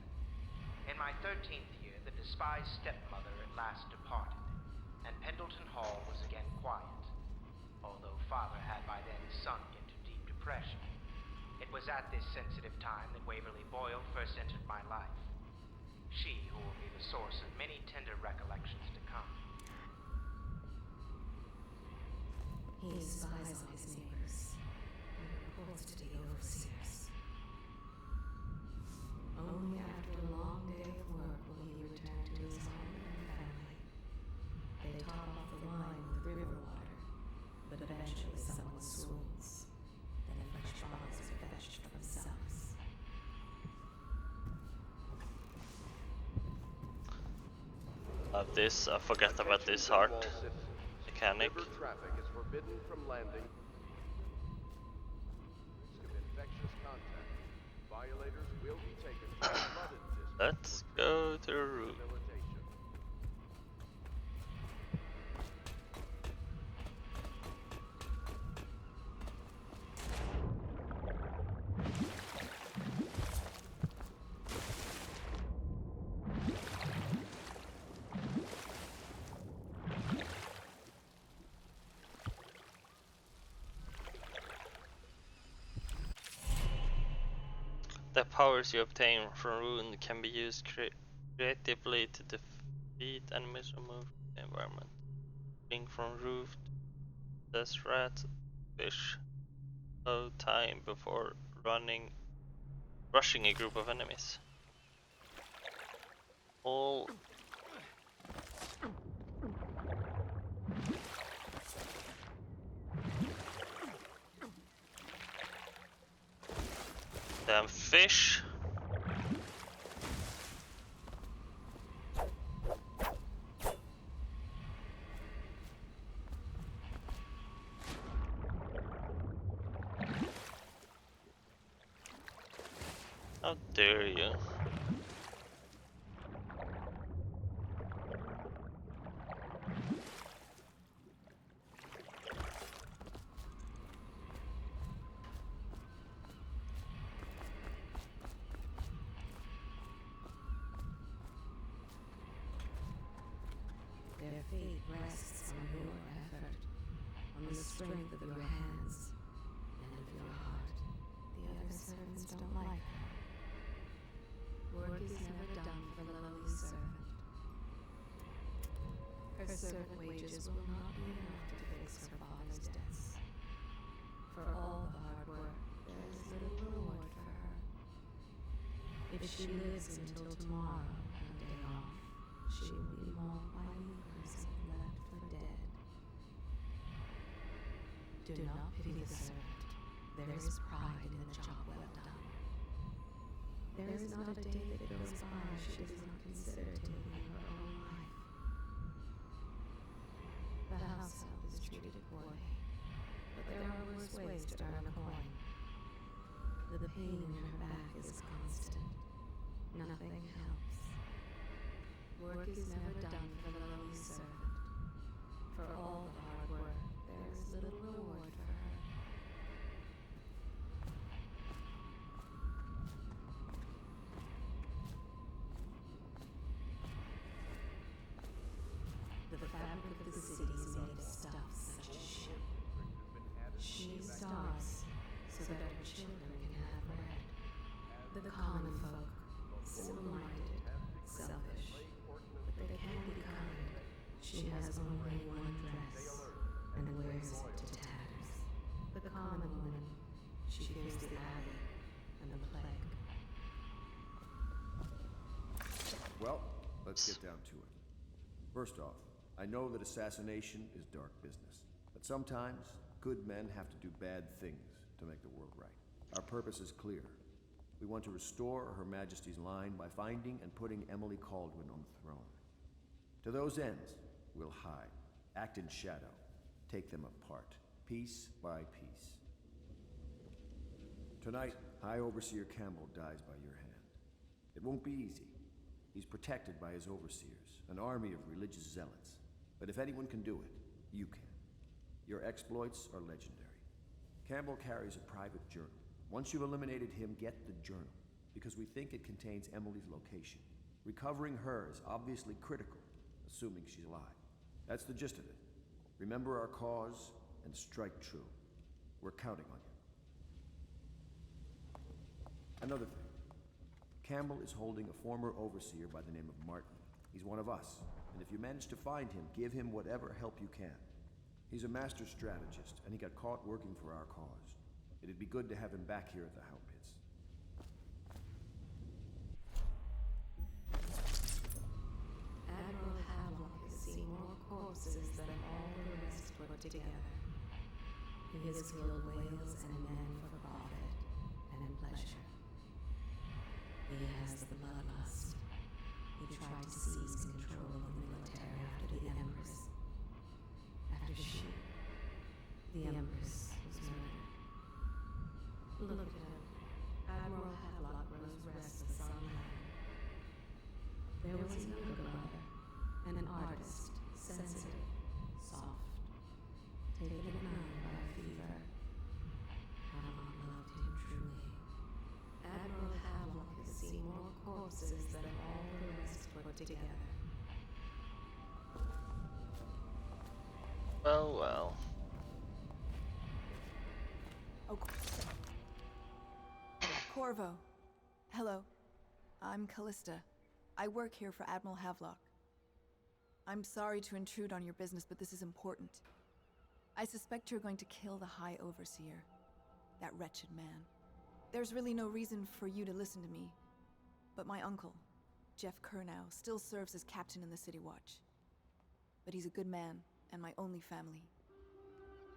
[SPEAKER 16] In my 13th year, the despised stepmother at last departed, and Pendleton Hall was again quiet, although Father had by then sunk into deep depression. It was at this sensitive time that Waverly Boyle first entered my life. She who will be the source of many tender recollections to come.
[SPEAKER 2] He spies on his neighbors and reports to the overseers. Only after a long day of work will he return to his home and family. They top off the wine with river water, but eventually
[SPEAKER 1] this, I forgot about this heart mechanic.
[SPEAKER 10] River traffic is forbidden from landing. Risk of infectious contact. Violators will be taken to the flooded district.
[SPEAKER 1] Let's go to the roof. The powers you obtain from Rune can be used creatively to defeat enemies or move the environment. Being from roof, says rat, fish, no time before rushing a group of enemies. All damn fish. How dare you?
[SPEAKER 2] Their fate rests on your effort, on the strength of your hands, and of your heart. The other servants don't like her. Work is never done for the lowly servant. Her servant wages will not be enough to fix her father's debts. For all the hard work, there is little reward for her. If she lives until tomorrow, her day off, she will be mauled by weepers and left for dead. Do not pity the servant. There is pride in the job well done. There is not a day that goes by she does not consider taking her own life. The house help is treated poorly, but there are worse ways to earn a coin. The pain in her back is constant. Nothing helps. Work is never done for the lowly servant. For all the hard work, there is little reward for her. The fabric of the city is made of stuff such as ship. She starves so that her children can have bread. The common folk, simple-minded, selfish, but they can be kind. She has only one dress and wears it to tatters. The common woman, she fears the abbey and the plague.
[SPEAKER 3] Well, let's get down to it. First off, I know that assassination is dark business, but sometimes good men have to do bad things to make the world right. Our purpose is clear. We want to restore Her Majesty's line by finding and putting Emily Caldwin on the throne. To those ends, we'll hide, act in shadow, take them apart, piece by piece. Tonight, High Overseer Campbell dies by your hand. It won't be easy. He's protected by his overseers, an army of religious zealots. But if anyone can do it, you can. Your exploits are legendary. Campbell carries a private journal. Once you've eliminated him, get the journal, because we think it contains Emily's location. Recovering her is obviously critical, assuming she's alive. That's the gist of it. Remember our cause and strike true. We're counting on you. Another thing. Campbell is holding a former overseer by the name of Martin. He's one of us, and if you manage to find him, give him whatever help you can. He's a master strategist, and he got caught working for our cause. It'd be good to have him back here at the Hound Pits.
[SPEAKER 2] Admiral Havelock has seen more corpses than all the rest put together. He has killed whales and men for profit and in pleasure. He has the bloodlust. He tried to seize control of the military The Empress was murdered. Look at him. Admiral Havelock grows restless on land. There was a younger brother, an artist, sensitive, soft, taken at night by a fever. Havelock loved him truly. Admiral Havelock has seen more corpses than all the rest put together.
[SPEAKER 1] Well, well.
[SPEAKER 21] Oh, Corvo. Hello. I'm Callista. I work here for Admiral Havelock. I'm sorry to intrude on your business, but this is important. I suspect you're going to kill the High Overseer, that wretched man. There's really no reason for you to listen to me, but my uncle, Jeff Kernow, still serves as captain in the City Watch. But he's a good man, and my only family.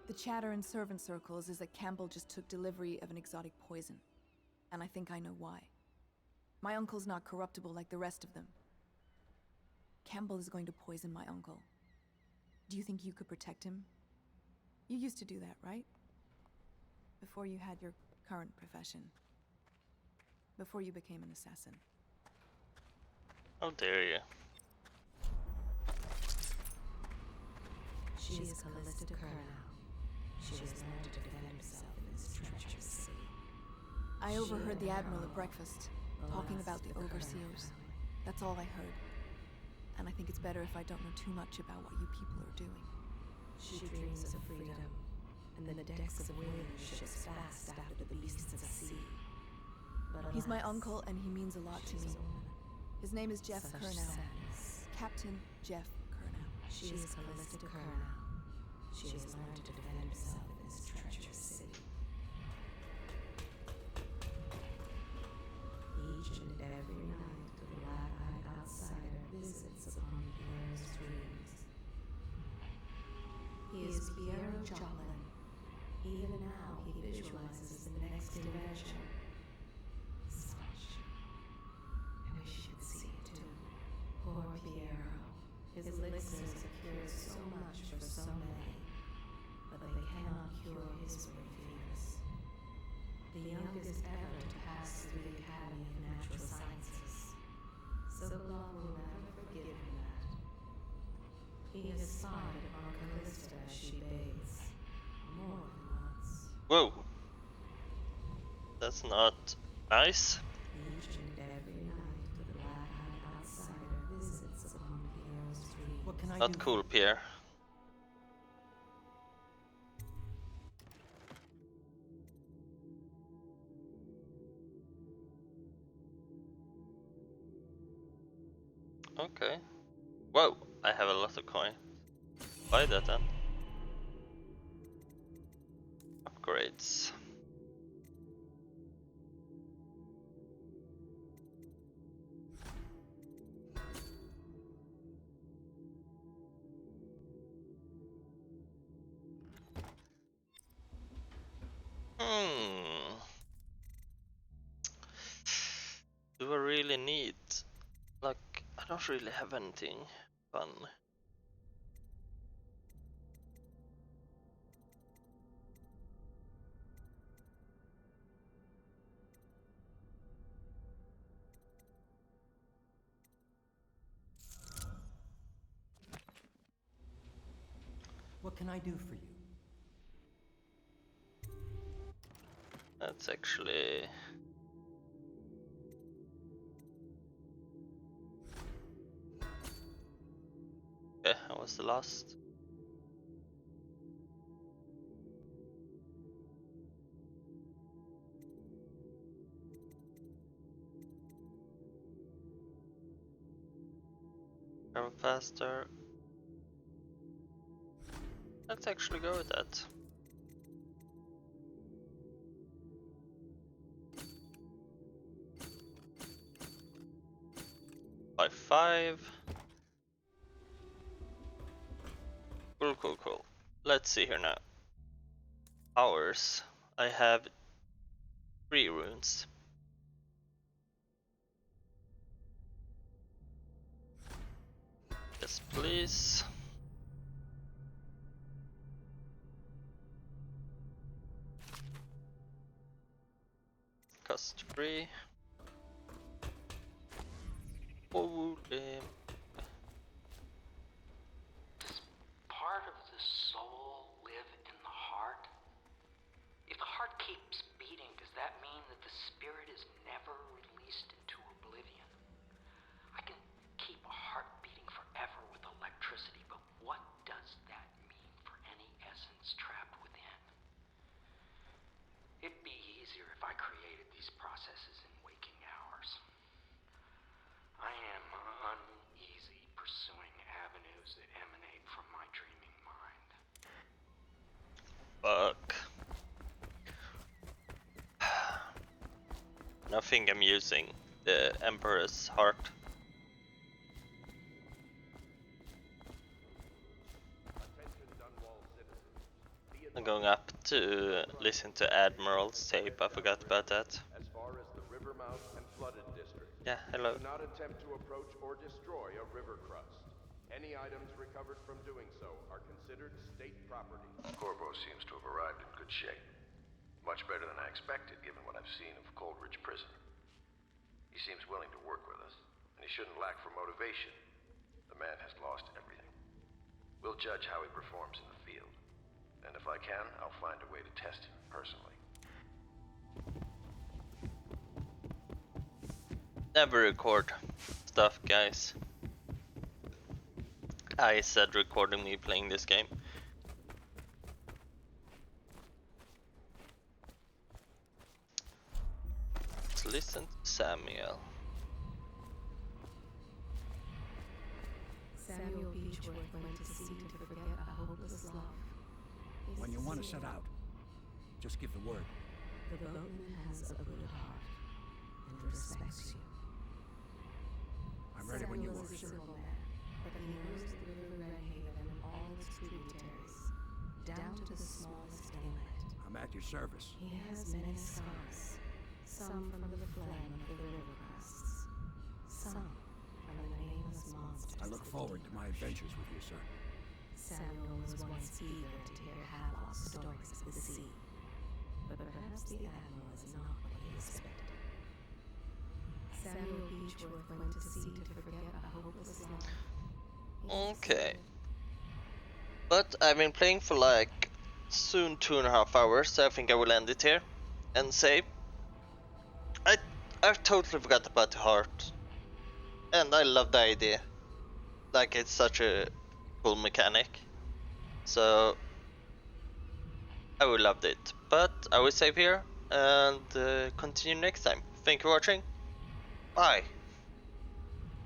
[SPEAKER 21] The chatter in servant circles is that Campbell just took delivery of an exotic poison, and I think I know why. My uncle's not corruptible like the rest of them. Campbell is going to poison my uncle. Do you think you could protect him? You used to do that, right? Before you had your current profession. Before you became an assassin.
[SPEAKER 1] How dare you?
[SPEAKER 2] She is Callista Kernow. She has learned to defend herself in this treacherous sea.
[SPEAKER 21] I overheard the Admiral at breakfast, talking about the Overseers. That's all I heard. And I think it's better if I don't know too much about what you people are doing.
[SPEAKER 2] She dreams of freedom, and the decks of whaling ships fast after the beasts of the sea. But
[SPEAKER 21] He's my uncle, and he means a lot to me. His name is Jeff Kernow. Captain Jeff Kernow.
[SPEAKER 2] She is Callista Kernow. She has learned to defend herself in this treacherous city. Each and every night, the black-eyed outsider visits upon Pierre's dreams. He is Pierre Joplin. Even now, he visualizes the next invention. Such. I wish you could see it too. Poor Pierre. His elixirs have cured so much for so many, but they cannot cure his great fevers. The youngest ever to pass through the Academy of Natural Sciences. Sokolov will never forgive him that. He has spied upon Callista as she bathes, more than once.
[SPEAKER 1] Whoa. That's not nice.
[SPEAKER 2] Each and every night, the black-eyed outsider visits upon Pierre's dreams.
[SPEAKER 20] What can I
[SPEAKER 1] Not
[SPEAKER 20] do?
[SPEAKER 1] cool, Pierre. Okay. Whoa, I have a lot of coin. Buy that then. Upgrades. Do I really need... Like, I don't really have anything fun.
[SPEAKER 20] What can I do for you?
[SPEAKER 1] That's actually... Okay, that was the last. Travel faster. Let's actually go with that. By 5. Cool. Let's see here now. Powers. I have 3 runes. Yes, please. cost free. Holy.
[SPEAKER 16] Does part of the soul live in the heart? If the heart keeps beating, does that mean that the spirit is never released into oblivion? I can keep a heart beating forever with electricity, but what does that mean for any essence trapped within? It'd be easier if I created these processes in waking hours. I am uneasy pursuing avenues that emanate from my dreaming mind.
[SPEAKER 1] Fuck. I think I'm using the Emperor's Heart. I'm going up to listen to Admiral's tape. I forgot about that.
[SPEAKER 10] As far as the river mouth and flooded district.
[SPEAKER 1] Yeah, hello.
[SPEAKER 10] Do not attempt to approach or destroy a river crust. Any items recovered from doing so are considered state property.
[SPEAKER 4] Corvo seems to have arrived in good shape. Much better than I expected, given what I've seen of Coldridge Prison. He seems willing to work with us, and he shouldn't lack for motivation. The man has lost everything. We'll judge how he performs in the field. And if I can, I'll find a way to test him personally.
[SPEAKER 1] Never record stuff, guys. I said recording me playing this game. Let's listen to Samuel.
[SPEAKER 2] Samuel Beechworth went to sea to forget a hopeless love.
[SPEAKER 11] When you want to set out, just give the word.
[SPEAKER 2] The boatman has a good heart and respects you.
[SPEAKER 11] I'm ready when you are.
[SPEAKER 2] Samuel is a simple man, but he knows the river Red Haven and all its tributaries, down to the smallest inlet.
[SPEAKER 11] I'm at your service.
[SPEAKER 2] He has many scars, some from the flame of the river crusts, some from the nameless monsters.
[SPEAKER 11] I look forward to my adventures with you, sir.
[SPEAKER 2] Samuel was once eager to hear Havelock's stories of the sea, but perhaps the Admiral is not what he expected. Samuel Beechworth went to sea to forget a hopeless love.
[SPEAKER 1] Okay. But I've been playing for like soon 2.5 hours, so I think I will end it here and say I've totally forgot about the heart. And I love the idea. Like, it's such a cool mechanic. So I would love it. But I will save here and continue next time. Thank you for watching. Bye.